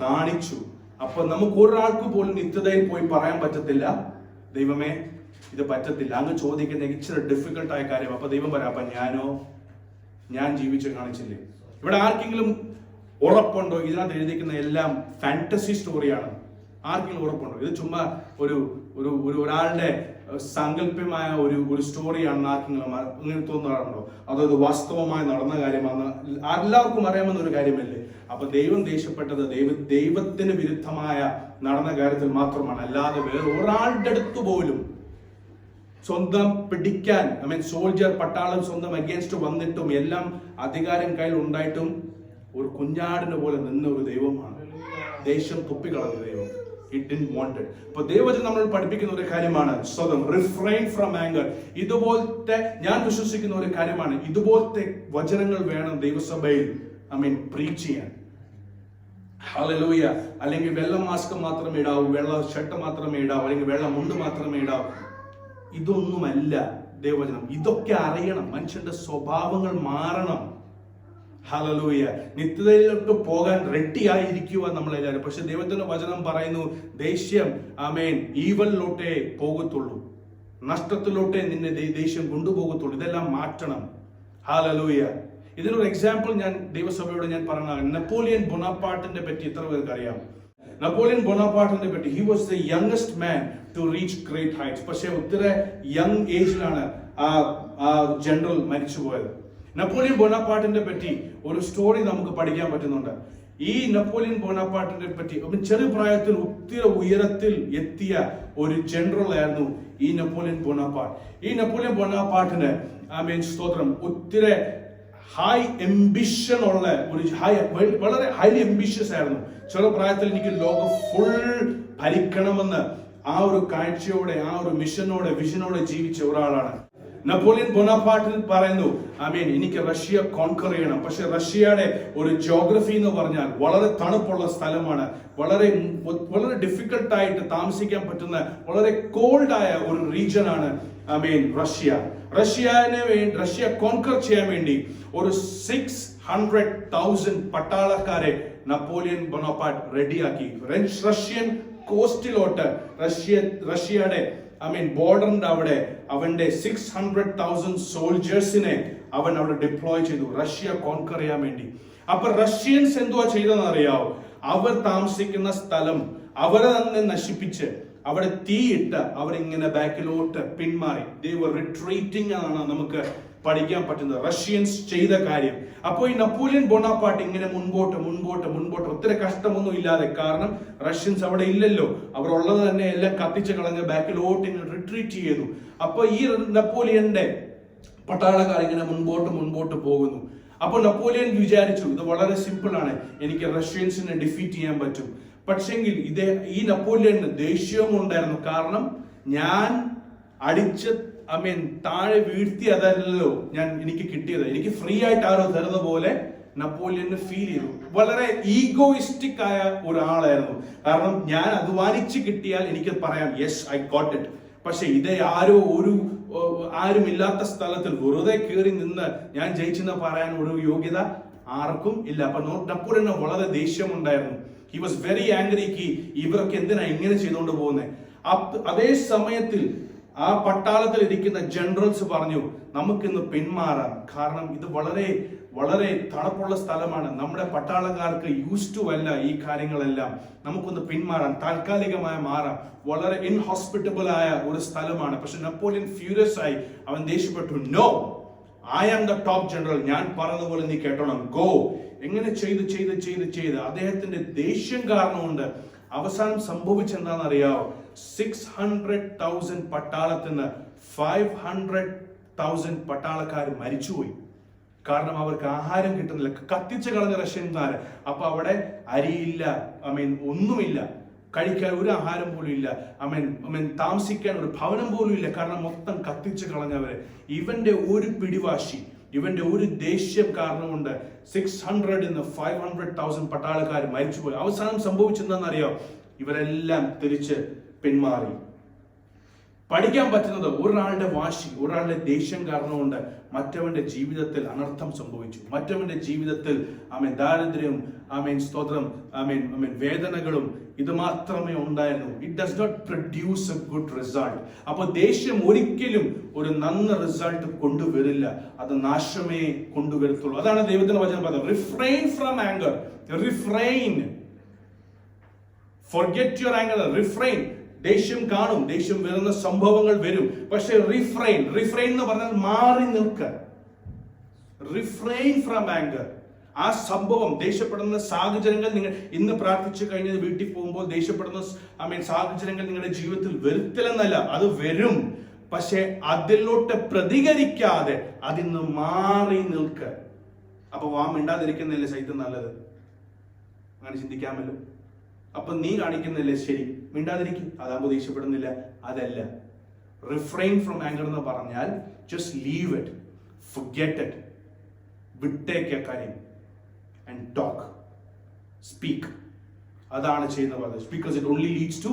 കാണിച്ചു. അപ്പൊ നമുക്ക് ഒരാൾക്ക് പോലും നിത്യതയിൽ പോയി പറയാൻ പറ്റത്തില്ല, ദൈവമേ ഇത് പറ്റത്തില്ല. അങ്ങ് ചോദിക്കുന്ന ഇച്ചിരി ഡിഫിക്കൽട്ടായ കാര്യം. അപ്പൊ ദൈവം പറയാം, അപ്പൊ ഞാൻ ജീവിച്ച് കാണിച്ചില്ലേ? ഇവിടെ ആർക്കെങ്കിലും ഉറപ്പുണ്ടോ ഇതിനകത്ത് എഴുതിക്കുന്ന എല്ലാം ഫാന്റസി സ്റ്റോറിയാണ്? ആർക്കെങ്കിലും ഉറപ്പുണ്ടോ ഇത് ചുമ്മാ ഒരാളുടെ സങ്കല്പമായ ഒരു സ്റ്റോറിയാണെന്ന് ആർക്കെങ്കിലും ഇങ്ങനെ തോന്നാറുണ്ടോ? അതോ ഇത് വാസ്തവമായി നടന്ന കാര്യമാണ്? എല്ലാവർക്കും അറിയാമെന്ന ഒരു കാര്യമല്ലേ? അപ്പൊ ദൈവം ദേഷ്യപ്പെട്ടത് ദൈവത്തിന് വിരുദ്ധമായ നടന്ന കാര്യത്തിൽ മാത്രമാണ്, അല്ലാതെ വേറെ ഒരാളുടെ അടുത്ത് പോലും സ്വന്തം പിടിക്കാൻ, സോൾജർ പട്ടാളം സ്വന്തം അഗേൻസ്റ്റ് വന്നിട്ടും എല്ലാം അധികാരം കയ്യിൽ ഉണ്ടായിട്ടും ഒരു കുഞ്ഞാടിനെ പോലെ നിന്ന ഒരു ദൈവമാണ്. ദേഷ്യം തുപ്പിക്കളഞ്ഞ ദൈവം. It didn't want it. അപ്പൊ ദൈവവചനം നമ്മൾ പഠിപ്പിക്കുന്ന ഒരു കാര്യമാണ് സ്വതം റിഫ്രെയിൻ ഫ്രം ആംഗർ. ഇതുപോലത്തെ ഞാൻ വിശ്വസിക്കുന്ന ഒരു കാര്യമാണ്, ഇതുപോലത്തെ വചനങ്ങൾ വേണം ദൈവസഭയിൽ പ്രീച്ച് ചെയ്യാൻ. ഹല്ലേലൂയ. അല്ലെങ്കിൽ വെള്ള മാസ്ക് മാത്രമേ ഇടാവൂ, വെള്ള ഷർട്ട് മാത്രമേ ഇടാവൂ, അല്ലെങ്കിൽ വെള്ള മുണ്ട് മാത്രമേ ഇടാവൂ. ഇതൊന്നുമല്ല ദൈവവചനം. ഇതൊക്കെ അറിയണം. മനുഷ്യന്റെ സ്വഭാവങ്ങൾ മാറണം. ഹല്ലേലൂയ. നിത്യതയിലോട്ട് പോകാൻ റെഡി ആയിരിക്കുക നമ്മളെല്ലാവരും. പക്ഷെ ദൈവത്തിന്റെ വചനം പറയുന്നു, ദേഷ്യം ഈവലിലോട്ടേ പോകത്തുള്ളൂ, നഷ്ടത്തിലോട്ടേ നിന്നെ ദേഷ്യം കൊണ്ടുപോകത്തുള്ളൂ. ഇതെല്ലാം മാറ്റണം. ഹല്ലേലൂയ. ഇതിനൊരു എക്സാമ്പിൾ ഞാൻ ദൈവസഭയോട് ഞാൻ പറഞ്ഞ നെപ്പോളിയൻ ബൊണാപ്പാർട്ടിനെ പറ്റി എത്ര പേർക്ക് അറിയാം? നെപ്പോളിയൻ ബൊണാപ്പാർട്ടിനെ പറ്റി, he was the youngest man to reach great heights. പക്ഷെ ഒത്തിരി യങ് ഏജിലാണ് ആ ജനറൽ മരിച്ചുപോയത്. നെപ്പോളിയൻ ബോണപ്പാർട്ടിനെ പറ്റി ഒരു സ്റ്റോറി നമുക്ക് പഠിക്കാൻ പറ്റുന്നുണ്ട്. ഈ നെപ്പോളിയൻ ബോണപ്പാർട്ടിനെ പറ്റി ചെറുപ്രായത്തിൽ ഒത്തിരി ഉയരത്തിൽ എത്തിയ ഒരു ജനറൽ ആയിരുന്നു ഈ നെപ്പോളിയൻ ബോണപ്പാർട്ട്. ഈ നെപ്പോളിയൻ ബോണപ്പാർട്ടിന് സ്തോത്രം ഒത്തിരി ഹൈ എംബിഷൻ ഉള്ള വളരെ ഹൈലി എംബിഷ്യസ് ആയിരുന്നു. ചെറുപ്രായത്തിൽ എനിക്ക് ലോകം ഫുൾ ഭരിക്കണമെന്ന് ആ ഒരു കാഴ്ചയോടെ, ആ ഒരു മിഷനോടെ, വിഷനോടെ ജീവിച്ച ഒരാളാണ്. നെപ്പോളിയൻ ബൊണാപ്പാർട്ടിൽ പറയുന്നു, എനിക്ക് റഷ്യ കോൺകർ ചെയ്യണം. പക്ഷെ റഷ്യയുടെ ഒരു ജോഗ്രഫി എന്ന് പറഞ്ഞാൽ വളരെ തണുപ്പുള്ള സ്ഥലമാണ്, വളരെ ഡിഫിക്കൽട്ടായിട്ട് താമസിക്കാൻ പറ്റുന്ന വളരെ കോൾഡായ ഒരു റീജിയൻ ആണ് റഷ്യ കോൺകർ ചെയ്യാൻ വേണ്ടി ഒരു 600,000 പട്ടാളക്കാരെ നെപ്പോളിയൻ ബൊണാപ്പാർട്ട് റെഡിയാക്കി. റഷ്യൻ കോസ്റ്റിലോട്ട് റഷ്യയുടെ ബോർഡറിന്റെ അവിടെ അവന്റെ 600,000 സോൾജേഴ്സിനെ അവൻ അവിടെ ഡിപ്ലോയ് ചെയ്തു റഷ്യ കോൺകർ ചെയ്യാൻ വേണ്ടി. അപ്പൊ റഷ്യൻസ് എന്തുവാ ചെയ്തെന്ന് അറിയാവോ? അവർ താമസിക്കുന്ന സ്ഥലം അവരെ തന്നെ നശിപ്പിച്ച് അവിടെ തീയിട്ട് അവരിങ്ങനെ ബാക്കിലോട്ട് പിന്മാറി. ദേ വർ റിട്രീറ്റിംഗ് ആണ് നമുക്ക് പഠിക്കാൻ പറ്റുന്നത് റഷ്യൻസ് ചെയ്ത കാര്യം. അപ്പോൾ ഈ നെപ്പോളിയൻ ബൊണാപ്പാർട്ട് ഇങ്ങനെ മുൻപോട്ട് ഒത്തിരി കഷ്ടമൊന്നും ഇല്ലാതെ, കാരണം റഷ്യൻസ് അവിടെ ഇല്ലല്ലോ, അവർ ഉള്ളത് തന്നെ എല്ലാം കത്തിച്ച് കളഞ്ഞ് ബാക്കിലോട്ട് ഇങ്ങനെ റിട്രീറ്റ് ചെയ്തു. അപ്പൊ ഈ നെപ്പോളിയന്റെ പട്ടാളക്കാർ ഇങ്ങനെ മുൻപോട്ട് പോകുന്നു. അപ്പോൾ നെപ്പോളിയൻ വിചാരിച്ചു, ഇത് വളരെ സിമ്പിൾ ആണ്, എനിക്ക് റഷ്യൻസിനെ ഡിഫീറ്റ് ചെയ്യാൻ പറ്റും. പക്ഷെങ്കിൽ ഈ നെപ്പോളിയന് ദേഷ്യവും ഉണ്ടായിരുന്നു. കാരണം ഞാൻ അടിച്ച് താഴെ വീഴ്ത്തി അതല്ലോ എനിക്ക് കിട്ടിയത്, എനിക്ക് ഫ്രീ ആയിട്ട് ആരോ തരുന്ന പോലെ നെപ്പോളിയന് ഫീൽ ചെയ്തു. വളരെ ഈഗോയിസ്റ്റിക് ആയ ഒരാളായിരുന്നു. കാരണം ഞാൻ അധ്വാനിച്ച് കിട്ടിയാൽ എനിക്ക് പറയാം യെസ് ഐ ഗോട്ട് ഇറ്റ്. പക്ഷെ ആരുമില്ലാത്ത സ്ഥലത്തിൽ വെറുതെ കയറി നിന്ന് ഞാൻ ജയിച്ചെന്ന് പറയാൻ ഒരു യോഗ്യത ആർക്കും ഇല്ല. അപ്പൊ നെപ്പോളിയന് വളരെ ദേഷ്യമുണ്ടായിരുന്നു. He was very angry. ഇവരൊക്കെ എന്തിനാ ഇങ്ങനെ ചെയ്തുകൊണ്ട് പോകുന്നത്? അതേ സമയത്തിൽ ആ പട്ടാളത്തിൽ ഇരിക്കുന്ന ജനറൽസ് പറഞ്ഞു, നമുക്കിന്ന് പിന്മാറാം. കാരണം ഇത് വളരെ തണുപ്പുള്ള സ്ഥലമാണ്, നമ്മുടെ പട്ടാളക്കാർക്ക് യൂസ്ഡ് ടു അല്ല ഈ കാര്യങ്ങളെല്ലാം, നമുക്കൊന്ന് പിന്മാറാം, താൽക്കാലികമായി മാറാം. വളരെ ഇൻഹോസ്പിറ്റബിൾ ആയ ഒരു സ്ഥലമാണ്. പക്ഷെ നെപ്പോളിയൻ ഫ്യൂരിയസ് ആയി, അവൻ ദേഷ്യപ്പെട്ടു. No, I am the top general, ഞാൻ പറഞ്ഞതുപോലെ നീ കേട്ടോണം, ഗോ. എങ്ങനെ ചെയ്ത് അദ്ദേഹത്തിന്റെ ദേഷ്യം കാരണം കൊണ്ട് അവസാനം സംഭവിച്ചെന്താണെന്നറിയാവോ? 600,000 പട്ടാളത്തിന് 500,000 പട്ടാളക്കാർ മരിച്ചുപോയി. കാരണം അവർക്ക് ആഹാരം കിട്ടുന്നില്ല. കത്തിച്ചു കളഞ്ഞ റഷ്യന്മാര്. അപ്പൊ അവിടെ അരിയില്ല, ഒന്നുമില്ല, കഴിക്കാൻ ഒരു ആഹാരം പോലും ഇല്ല, താമസിക്കാൻ ഒരു ഭവനം പോലും ഇല്ല. കാരണം മൊത്തം കത്തിച്ചു കളഞ്ഞവര്. ഇവന്റെ ഒരു പിടിവാശി, ഇവന്റെ ഒരു ദേഷ്യം കാരണം കൊണ്ട് 600 500,000 പട്ടാളക്കാർ മരിച്ചുപോയി. അവസാനം സംഭവിച്ചെന്താണെന്നറിയോ? ഇവരെല്ലാം തിരിച്ച് പിന്മാറി. പഠിക്കാൻ പറ്റുന്നത് ഒരാളുടെ വാശി, ഒരാളുടെ ദേഷ്യം കാരണം കൊണ്ട് മറ്റവന്റെ ജീവിതത്തിൽ അനർത്ഥം സംഭവിച്ചു. മറ്റവന്റെ ജീവിതത്തിൽ ദാരിദ്ര്യം, സ്തോത്രം, വേദനകളും ഇത് മാത്രമേ ഉണ്ടായിരുന്നു. It does not produce a good result. അപ്പൊ ദേഷ്യം ഒരിക്കലും ഒരു നല്ല റിസൾട്ട് കൊണ്ടുവരില്ല, അത് നാശമേ കൊണ്ടുവരത്തുള്ളൂ. അതാണ് ദൈവത്തിന്റെ വചനം പറയുന്നത്. Refrain from anger. Refrain. Forget your anger. Refrain. ദേഷ്യം കാണും, ദേഷ്യം വരുന്ന സംഭവങ്ങൾ വരും. പക്ഷെ റിഫ്രെയിൻ എന്ന് പറഞ്ഞാൽ മാറി നിൽക്കുക. Refrain from anger. ആ സംഭവം, ദേഷ്യപ്പെടുന്ന സാഹചര്യങ്ങൾ, നിങ്ങൾ ഇന്ന് പ്രാർത്ഥിച്ചു കഴിഞ്ഞ് വീട്ടിൽ പോകുമ്പോൾ ദേഷ്യപ്പെടുന്ന സാഹചര്യങ്ങൾ നിങ്ങളുടെ ജീവിതത്തിൽ വരുത്തില്ലെന്നല്ല, അത് വരും. പക്ഷെ അതിലോട്ട് പ്രതികരിക്കാതെ അതിന്ന് മാറി നിൽക്കുക. അപ്പൊ മിണ്ടാതിരിക്കുന്നില്ലേ സൈతం നല്ലത്? അങ്ങനെ ചിന്തിക്കാമല്ലോ. അപ്പൊ നീ കാണിക്കുന്നില്ലേ ശരി, മിണ്ടാതിരിക്കും, അതാകുമ്പോൾ ദേഷ്യപ്പെടുന്നില്ല. അതല്ല. റിഫ്രെയിൻ ഫ്രം ആംഗർ എന്ന് പറഞ്ഞാൽ just leave it, forget it, വിട്ടേക്ക് കാര്യം, and talk, speak. അതാണ് ചെയ്യുന്നത്. because it only leads to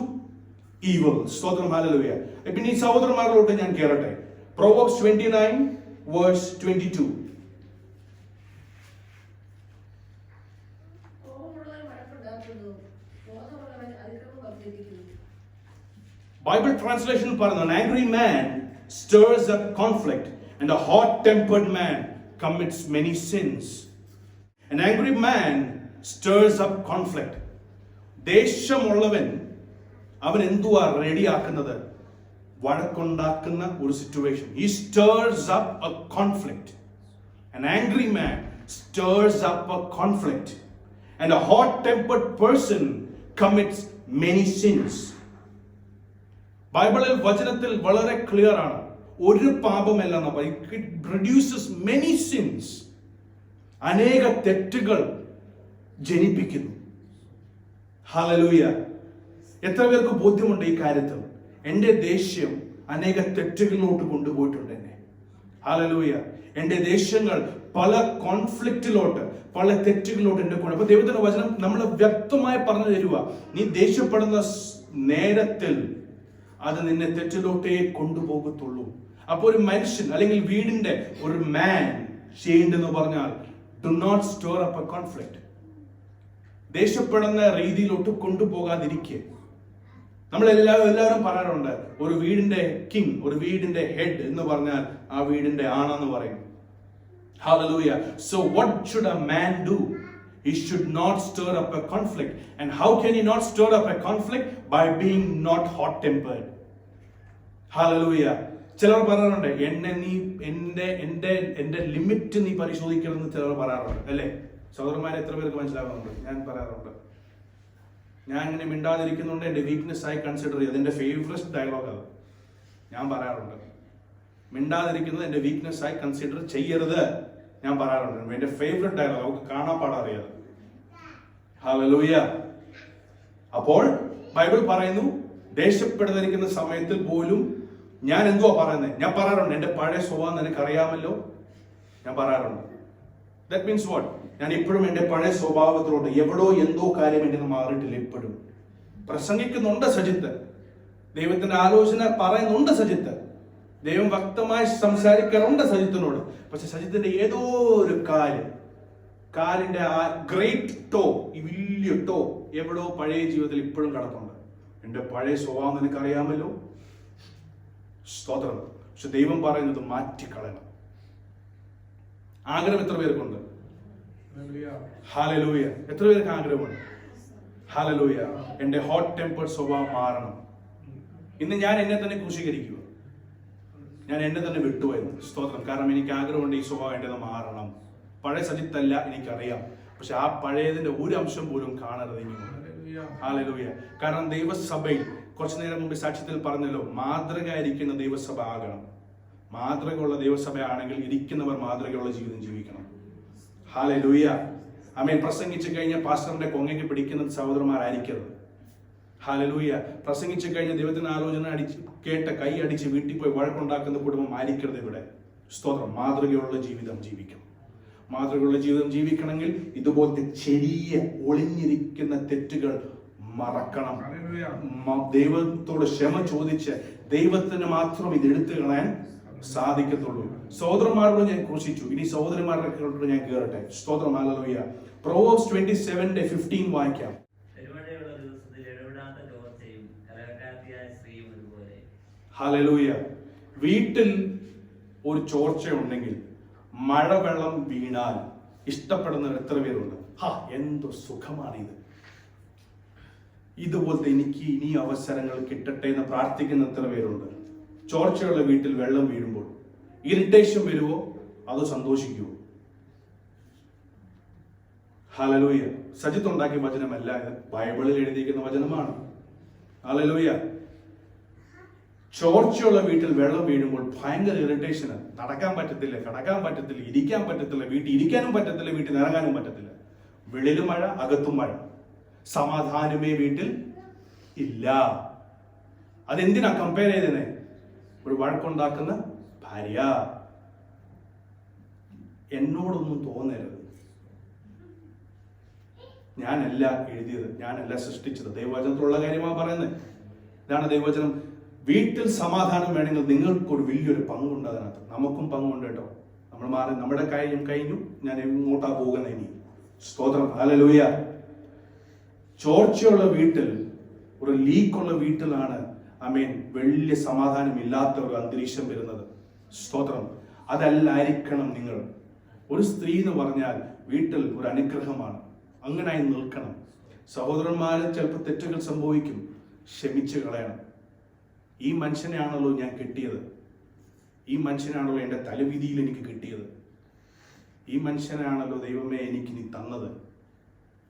evil. സ്തോത്രം, ഹല്ലേലൂയ. പിന്നെ ഈ സഹോദരന്മാരിലോട്ട് ഞാൻ കേറട്ടെ. Proverbs 29 verse 22. Bible translation പറയുന്നു, an angry man stirs up conflict and a hot-tempered man commits many sins. An angry man stirs up conflict. ദേഷ്യമുള്ളവൻ അവൻ എന്തുവാ റെഡിയാക്കുന്നത്? വഴക്കുണ്ടാക്കുന്ന ഒരു situation. He stirs up a conflict. An angry man stirs up a conflict. And a hot-tempered person commits many sins. ബൈബിളിൽ വചനത്തിൽ വളരെ clear ആണ്. ഒരു പാപമല്ല. It produces many sins. അനേക തെറ്റുകൾ ജനിപ്പിക്കുന്നു. ഹല്ലേലൂയ. എത്ര പേർക്ക് ബോധ്യമുണ്ട് ഈ കാര്യത്തിൽ? എന്റെ ദേഷ്യം അനേക തെറ്റുകളിലോട്ട് കൊണ്ടുപോയിട്ടുണ്ട് എന്നെ. ഹല്ലേലൂയ. എന്റെ ദേഷ്യങ്ങൾ പല കോൺഫ്ലിക്റ്റിലോട്ട്, പല തെറ്റുകളിലോട്ട് എന്നെ കൊണ്ട്. അപ്പൊ ദൈവത്തിന്റെ വചനം നമ്മൾ വ്യക്തമായി പറഞ്ഞു തരുക, നീ ദേഷ്യപ്പെടുന്ന നേരത്തിൽ അത് നിന്നെ തെറ്റിലോട്ടേ കൊണ്ടുപോകത്തുള്ളൂ. അപ്പൊ ഒരു മനുഷ്യൻ അല്ലെങ്കിൽ വീടിന്റെ ഒരു മാൻ ചെയ്യേണ്ടെന്ന് പറഞ്ഞാൽ do not stir up a conflict. ദേഷ്യപ്പെടുന്ന രീതിയിലോട്ട് കൊണ്ടുപോകാതിരിക്കുക. നമ്മൾ എല്ലാവരും പറയാറുണ്ട്, ഒരു വീടിന്റെ കിങ്, ഒരു വീടിന്റെ ഹെഡ് എന്ന് പറഞ്ഞാൽ ആ വീടിന്റെ ആണെന്ന് പറയും. Hallelujah. So what should a man do? He should not stir up a conflict. And how can he not stir up a conflict? By being not hot-tempered. Hallelujah. ചിലർ പറയാറുണ്ട്, എന്റെ ലിമിറ്റ് നീ പരിശോധിക്കണമെന്ന് ചിലർ പറയാറുണ്ട്, അല്ലേ? സഹോദരന്മാരെ എത്ര പേർക്ക് മനസ്സിലാവുന്നുണ്ട്? ഞാൻ പറയാറുണ്ട്, ഞാൻ ഇങ്ങനെ മിണ്ടാതിരിക്കുന്നുണ്ട് എന്റെ വീക്ക്നെസ് ആയി കൺസിഡർ ചെയ്ത്. എന്റെ ഫേവറേറ്റ് ഡയലോഗ് അത്. ഞാൻ പറയാറുണ്ട്, മിണ്ടാതിരിക്കുന്നത് എന്റെ വീക്ക്നെസ് ആയി കൺസിഡർ ചെയ്യരുത്. ഞാൻ പറയാറുണ്ട്, എന്റെ ഫേവറേറ്റ് ഡയലോഗ്. നമുക്ക് കാണാൻ പാടറിയാതെ. ഹല്ലേലൂയ. അപ്പോൾ ബൈബിൾ പറയുന്നു, ദേഷ്യപ്പെടുന്നിരിക്കുന്ന സമയത്തിൽ പോലും ഞാൻ എന്തുവാ പറയുന്നത്? ഞാൻ പറയാറുണ്ട്, എന്റെ പഴയ സ്വഭാവം നിനക്ക് അറിയാമല്ലോ. ഞാൻ പറയാറുണ്ട്. That means what? ഞാൻ ഇപ്പോഴും എന്റെ പഴയ സ്വഭാവത്തിലോട്ട്, എവിടോ എന്തോ കാര്യം എന്റെ മാറിയിട്ടില്ല. ഇപ്പോഴും പ്രസംഗിക്കുന്നുണ്ട് സജിത്ത്, ദൈവത്തിന്റെ ആലോചന പറയുന്നുണ്ട് സജിത്ത്, ദൈവം വ്യക്തമായി സംസാരിക്കാറുണ്ട് സജിത്തിനോട്. പക്ഷെ സജിത്തിന്റെ ഏതോ ഒരു കാലിന്റെ ആ ഗ്രേറ്റ് ടോ, ഈ വലിയ ടോ എവിടോ പഴയ ജീവിതത്തിൽ ഇപ്പോഴും കിടപ്പുണ്ട്. എന്റെ പഴയ സ്വഭാവം നിനക്ക് അറിയാമല്ലോ. സ്തോത്രം. പക്ഷെ ദൈവം പറയുന്നത് മാറ്റിക്കളയണം. ആഗ്രഹം എത്ര പേർക്കുണ്ട്? ഹല്ലേലൂയ. എത്ര പേർക്ക് ആഗ്രഹമുണ്ട്? ഹല്ലേലൂയ. എന്റെ ഹോട്ട് ടെമ്പേർഡ് സ്വഭാവം മാറണം. ഇന്ന് ഞാൻ എന്നെ തന്നെ ക്രൂശീകരിക്കുക. ഞാൻ എന്നെ തന്നെ വിട്ടുപോയിരുന്നു. സ്തോത്രം. കാരണം എനിക്ക് ആഗ്രഹമുണ്ട് ഈ സ്വഭാവം എന്റേത് മാറണം. പഴയ സജിത്തല്ല, എനിക്കറിയാം. പക്ഷെ ആ പഴയതിന്റെ ഒരു അംശം പോലും കാണരുത് ഇനി. ഹല്ലേലൂയ. കാരണം ദൈവസഭയിൽ കുറച്ചു നേരം മുമ്പ് സാക്ഷ്യത്തിൽ പറഞ്ഞല്ലോ, മാതൃകയായിരിക്കുന്ന ദൈവസഭ ആകണം. മാതൃകയുള്ള ദൈവസഭ ആണെങ്കിൽ ഇരിക്കുന്നവർ മാതൃകയുള്ള ജീവിതം ജീവിക്കണം. ഹല്ലേലൂയ. ആമേൻ. പ്രസംഗിച്ചു കഴിഞ്ഞ പാസ്റ്ററിന്റെ കൊങ്ങയ്ക്ക് പിടിക്കുന്ന സഹോദരന്മാരായിരിക്കരുത്. ഹല്ലേലൂയ. പ്രസംഗിച്ചു കഴിഞ്ഞ ദൈവത്തിന് ആലോചന അടിച്ച് കേട്ട കൈ അടിച്ച് വീട്ടിൽ പോയി വഴക്കുണ്ടാക്കുന്ന കുടുംബം ആയിരിക്കരുത് ഇവിടെ. സ്തോത്രം. മാതൃകയുള്ള ജീവിതം ജീവിക്കണം. മാതൃകയുള്ള ജീവിതം ജീവിക്കണമെങ്കിൽ ഇതുപോലത്തെ ചെറിയ ഒളിഞ്ഞിരിക്കുന്ന തെറ്റുകൾ മറക്കണം. ദൈവത്തോട് ക്ഷമ ചോദിച്ച് ദൈവത്തിന് മാത്രം ഇത് എടുത്തു കളയാൻ സാധിക്കത്തുള്ളൂ. സഹോദരന്മാരോട് ഞാൻ ക്രൂശിച്ചു, ഇനി സഹോദരന്മാരുടെ ഞാൻ കേറട്ടെ. സ്തോത്രം. ഹല്ലേലൂയ. Proverbs 27:15 വായിക്കാം. ഹല്ലേലൂയ. വീട്ടിൽ ഒരു ചോർച്ചയുണ്ടെങ്കിൽ മഴവെള്ളം വീണാൽ ഇഷ്ടപ്പെടുന്നവർ എത്ര പേരുണ്ട്? എന്തോ സുഖമാണിത്, ഇതുപോലത്തെ എനിക്ക് ഇനി അവസരങ്ങൾ കിട്ടട്ടെ എന്ന് പ്രാർത്ഥിക്കുന്ന എത്ര പേരുണ്ട്? ചോർച്ചയുള്ള വീട്ടിൽ വെള്ളം വീഴുമ്പോൾ ഇറിറ്റേഷൻ വരുമോ അതോ സന്തോഷിക്കുമോ? ഹല്ലേലൂയ. സജിത്ത് ഉണ്ടാക്കിയ വചനമല്ല ഇത്, ബൈബിളിൽ എഴുതിയിരിക്കുന്ന വചനമാണ്. ഹല്ലേലൂയ. ചോർച്ചയുള്ള വീട്ടിൽ വെള്ളം വീഴുമ്പോൾ ഭയങ്കര ഇറിറ്റേഷന്. നടക്കാൻ പറ്റത്തില്ല, കിടക്കാൻ പറ്റത്തില്ല, ഇരിക്കാൻ പറ്റത്തില്ല, വീട്ടിൽ ഇരിക്കാനും പറ്റത്തില്ല, വീട്ടിൽ ഇറങ്ങാനും പറ്റത്തില്ല. വെളിയിലും മഴ, അകത്തും മഴ. സമാധാനമേ വീട്ടിൽ ഇല്ല. അതെന്തിനാ കമ്പയർ ചെയ്തേ? ഒരു വഴക്കുണ്ടാക്കുന്ന ഭാര്യ. എന്നോടൊന്നും തോന്നരുത്, ഞാനല്ല എഴുതിയത്, ഞാനല്ല സൃഷ്ടിച്ചത്. ദൈവവചനത്തിലുള്ള കാര്യമാണ് പറയുന്നത്. ഇതാണ് ദൈവവചനം. വീട്ടിൽ സമാധാനം വേണമെങ്കിൽ നിങ്ങൾക്കൊരു വലിയൊരു പങ്കുണ്ട് അതിനകത്ത്. നമുക്കും പങ്കുണ്ട് കേട്ടോ. നമ്മൾ മാറി, നമ്മുടെ കാര്യം കഴിഞ്ഞു, ഞാൻ എങ്ങോട്ടാ പോകുന്നത് ഇനി? സ്തോത്രം. ഹല്ലേലൂയ. ചോർച്ചയുള്ള വീട്ടിൽ, ഒരു ലീക്കുള്ള വീട്ടിലാണ് ആമേൻ വലിയ സമാധാനം ഇല്ലാത്ത ഒരു അന്തരീക്ഷം വരുന്നത്. സ്തോത്രം. അതല്ലായിരിക്കണം നിങ്ങൾ. ഒരു സ്ത്രീ എന്ന് പറഞ്ഞാൽ വീട്ടിൽ ഒരു അനുഗ്രഹമാണ്. അങ്ങനായി നിൽക്കണം. സഹോദരന്മാരിൽ ചിലപ്പോൾ തെറ്റുകൾ സംഭവിക്കും, ക്ഷമിച്ച് കളയണം. ഈ മനുഷ്യനെയാണല്ലോ ഞാൻ കിട്ടിയത്, ഈ മനുഷ്യനാണല്ലോ എൻ്റെ തലവിധിയിൽ എനിക്ക് കിട്ടിയത്, ഈ മനുഷ്യനാണല്ലോ ദൈവമേ എനിക്ക് നീ തന്നത്.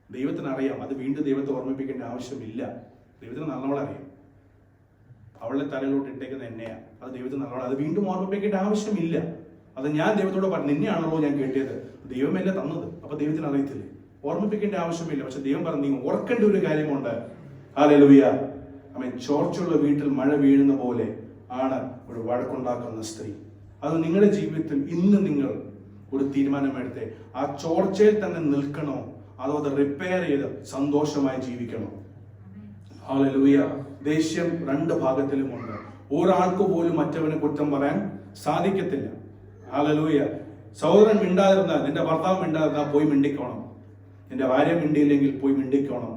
ദൈവത്തിന് അറിയാം, അത് വീണ്ടും ദൈവത്തെ ഓർമ്മിപ്പിക്കേണ്ട ആവശ്യമില്ല. ദൈവത്തിന് നല്ലോണം അറിയാം. അവളുടെ തലയിലോട്ട് ഇട്ടേക്കുന്ന എന്നെയാ, അത് ദൈവത്തിന് നല്ലോണം, അത് വീണ്ടും ഓർമ്മിപ്പിക്കേണ്ട ആവശ്യമില്ല. അത് ഞാൻ ദൈവത്തോട് പറഞ്ഞു, നിന്നെയാണല്ലോ ഞാൻ കേട്ടിയത്, ദൈവമല്ല തന്നത്. അപ്പൊ ദൈവത്തിന് അറിയത്തില്ലേ? ഓർമ്മിപ്പിക്കേണ്ട ആവശ്യമില്ല. പക്ഷെ ദൈവം പറഞ്ഞു, നീ ഓർക്കേണ്ട ഒരു കാര്യമുണ്ട്. ഹല്ലേലൂയ. ആമേൻ. ചോർച്ചയുള്ള വീട്ടിൽ മഴ വീഴുന്ന പോലെ ആണ് ഒരു വഴക്കുണ്ടാക്കുന്ന സ്ത്രീ. അത് നിങ്ങളുടെ ജീവിതത്തിൽ ഇന്ന് നിങ്ങൾ ഒരു തീരുമാനമെടുത്തേ, ആ ചോർച്ചയിൽ തന്നെ നിൽക്കണോ അതോ അത് റിപ്പയർ ചെയ്ത് സന്തോഷമായി ജീവിക്കണോ? ഹല്ലേലൂയ. ദേഷ്യം രണ്ട് ഭാഗത്തിലുമുണ്ട്. ഒരാൾക്ക് പോലും മറ്റവനെ കുറ്റം പറയാൻ സാധിക്കത്തില്ല. ഹല്ലേലൂയ. സഹോദരൻ മിണ്ടാതിരുന്നാൽ, നിന്റെ ഭർത്താവ് മിണ്ടാതിരുന്നാൽ പോയി മിണ്ടിക്കോണം. നിന്റെ ഭാര്യ മിണ്ടിയില്ലെങ്കിൽ പോയി മിണ്ടിക്കോണം.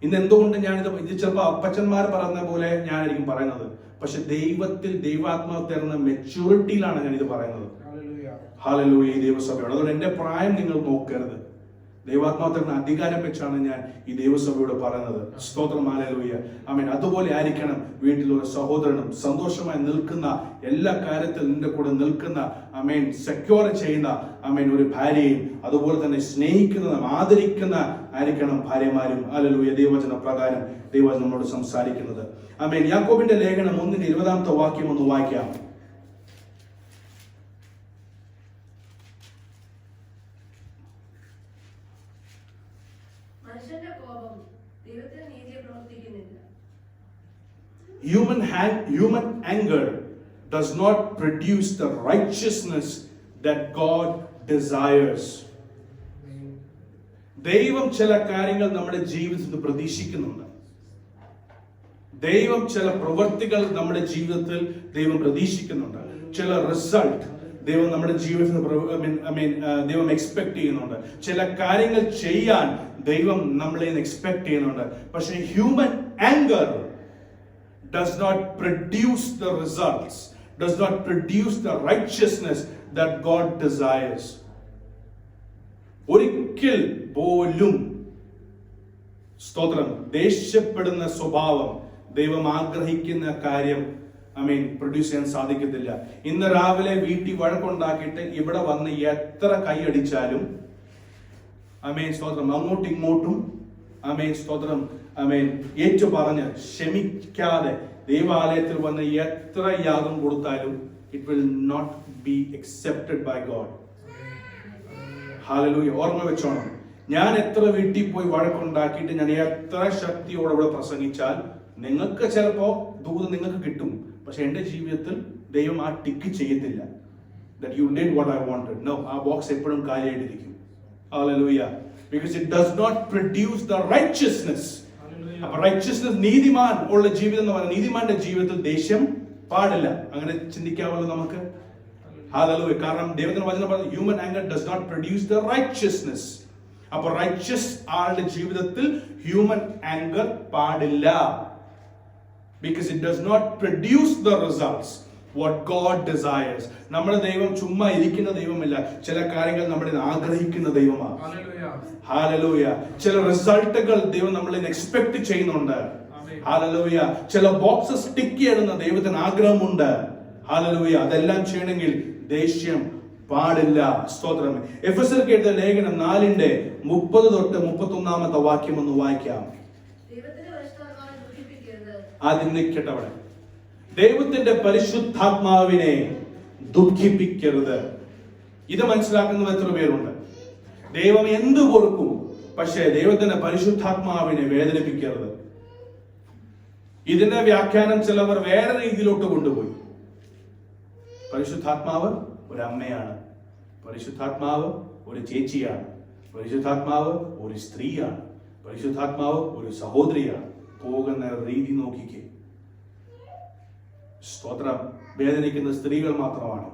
ഇന്ന് എന്തുകൊണ്ട് ഇത് ചിലപ്പോൾ അപ്പച്ചന്മാർ പറയുന്ന പോലെ ഞാനായിരിക്കും പറയുന്നത്, പക്ഷെ ദൈവത്തിൽ ദൈവാത്മാവ് തരുന്ന മെച്യൂരിറ്റിയിലാണ് ഞാൻ ഇത് പറയുന്നത്. ഹല്ലേലൂയ. ഈ ദൈവസഭയോട് അതുകൊണ്ട് എന്റെ പ്രായം നിങ്ങൾ നോക്കരുത്. ദൈവാത്മാവ് തരുന്ന അധികാരം വെച്ചാണ് ഞാൻ ഈ ദൈവസഭയോട് പറയുന്നത്. സ്തോത്രം. ഹല്ലേലൂയ. ആമേൻ. അതുപോലെ ആയിരിക്കണം വീട്ടിലൊരു സഹോദരനും സന്തോഷമായി നിൽക്കുന്ന, എല്ലാ കാര്യത്തിൽ നിന്റെ കൂടെ നിൽക്കുന്ന, ആമേൻ, സെക്യൂർ ചെയ്യുന്ന, ആമേൻ, ഒരു ഭാര്യയും അതുപോലെ തന്നെ സ്നേഹിക്കുന്നതും ആദരിക്കുന്ന ആയിരിക്കണം ഭാര്യമാരും. ഹല്ലേലൂയ. ദൈവവചന പ്രകാരം ദൈവവചനം നമ്മോട് സംസാരിക്കുന്നത്. ആമേൻ. യാക്കോബിന്റെ ലേഖനം 1:20 വാക്യം ഒന്ന് വായിക്കാം. Human anger does not produce the righteousness that God desires. ദൈവം ചില കാര്യങ്ങൾ നമ്മുടെ ജീവിതത്തിൽ പ്രതീക്ഷിക്കുന്നുണ്ട്. ദൈവം ചില പ്രവൃത്തികൾ നമ്മുടെ ജീവിതത്തിൽ ദൈവം പ്രതീക്ഷിക്കുന്നുണ്ട്. ചില റിസൾട്ട് ദൈവം നമ്മുടെ ജീവിതത്തിൽ ദൈവം എക്സ്പെക്ട് ചെയ്യുന്നുണ്ട്. ചില കാര്യങ്ങൾ ചെയ്യാൻ ദൈവം നമ്മളെ എക്സ്പെക്ട് ചെയ്യുന്നുണ്ട്. പക്ഷേ human anger does not produce the results, does not produce the righteousness that God desires. ഒരിക്കൽ പോലും സ്തോത്രം ദേഷ്യപ്പെടുന്ന സ്വഭാവം ദൈവം ആഗ്രഹിക്കുന്ന കാര്യം പ്രൊഡ്യൂസ് ചെയ്യാൻ സാധിക്കത്തില്ല. ഇന്ന് രാവിലെ വീട്ടിൽ വഴക്കുണ്ടാക്കിയിട്ട് ഇവിടെ വന്ന് എത്ര കൈയടിച്ചാലും ആമേൻ സ്തോത്രം, അങ്ങോട്ടും ഇങ്ങോട്ടും ആമേൻ സ്തോത്രം ആമേൻ ഏറ്റു പറഞ്ഞ് ക്ഷമിക്കാതെ ദൈവാലയത്തിൽ വന്ന് എത്ര യാഗം കൊടുത്താലും it will not be accepted by God. Hallelujah. ഓർമ്മ വെച്ചോണം, ഞാൻ എത്ര വീട്ടിൽ പോയി വഴക്കുണ്ടാക്കിയിട്ട് ഞാൻ എത്ര ശക്തിയോടെ ഇവിടെ പ്രസംഗിച്ചാൽ നിങ്ങൾക്ക് ചിലപ്പോ ദൂത് നിങ്ങൾക്ക് കിട്ടും, പക്ഷെ എന്റെ ജീവിതത്തിൽ ദൈവം ആ ടിക്ക് ചെയ്യത്തില്ല. that you did what I wanted. No, ആ ബോക്സ് എപ്പോഴും കാലിയായിട്ടിരിക്കും. Hallelujah. because it does not produce the righteousness. അപ്പൊ righteousness, നീതിമാൻ ഉള്ള ജീവിതം എന്ന് പറയുന്നത്, നീതിമാന്റെ ജീവിതത്തിൽ ദേഷ്യം പാടില്ല. അങ്ങനെ ചിന്തിക്കാമല്ലോ നമുക്ക്. ഹല്ലേലൂയ. കാരണം ദൈവത്തിന്റെ വചനം പറയുന്നത് human anger does not produce the righteousness. അപ്പൊ righteous ആളുടെ ജീവിതത്തിൽ human anger പാടില്ല. because it does not produce the results what God desires. നമ്മുടെ ദൈവം ചുമ്മാ ഇരിക്കുന്ന ദൈവമല്ല, ചില കാര്യങ്ങൾ നമ്മുടെ ആഗ്രഹിക്കുന്ന ദൈവമാണ്. ഹല്ലേലൂയ. ചില റിസൾട്ടുകൾ ദൈവം നമ്മളിൽ എക്സ്പെക്ട് ചെയ്യുന്നുണ്ട്. ഹല്ലേലൂയ. ചില ബോക്സസ് ടിക്ക് ചെയ്യുന്ന ദൈവത്തിന് ആഗ്രഹമുണ്ട്. ഹല്ലേലൂയ. അതെല്ലാം ചെയ്യണമെങ്കിൽ ദേഷ്യം പാടില്ല. സ്തോത്രം. എഫെസ്യർക്ക് എഴുതിയ ലേഖനം 4:30 തൊട്ട് 31 വാക്യം ഒന്ന് വായിക്കാം. ആദ്യം നിൽക്കട്ടെ അവിടെ. ദൈവത്തിന്റെ പരിശുദ്ധാത്മാവിനെ ദുഃഖിപ്പിക്കരുത്. ഇത് മനസ്സിലാക്കുന്ന എത്ര പേരുണ്ട്? ദൈവം എന്തു കൊടുക്കും, പക്ഷേ ദൈവത്തിന്റെ പരിശുദ്ധാത്മാവിനെ വേദനിപ്പിക്കരുത്. ഇതിന്റെ വ്യാഖ്യാനം ചിലവർ വേറെ രീതിയിലോട്ട് കൊണ്ടുപോയി. പരിശുദ്ധാത്മാവ് ഒരു അമ്മയാണ്, പരിശുദ്ധാത്മാവ് ഒരു ചേച്ചിയാണ്, പരിശുദ്ധാത്മാവ് ഒരു സ്ത്രീയാണ്, പരിശുദ്ധാത്മാവ് ഒരു സഹോദരിയാണ്. പോകുന്ന രീതി നോക്കിക്കേ. സ്തോത്രം. വേദനിക്കുന്ന സ്ത്രീകൾ മാത്രമാണ്,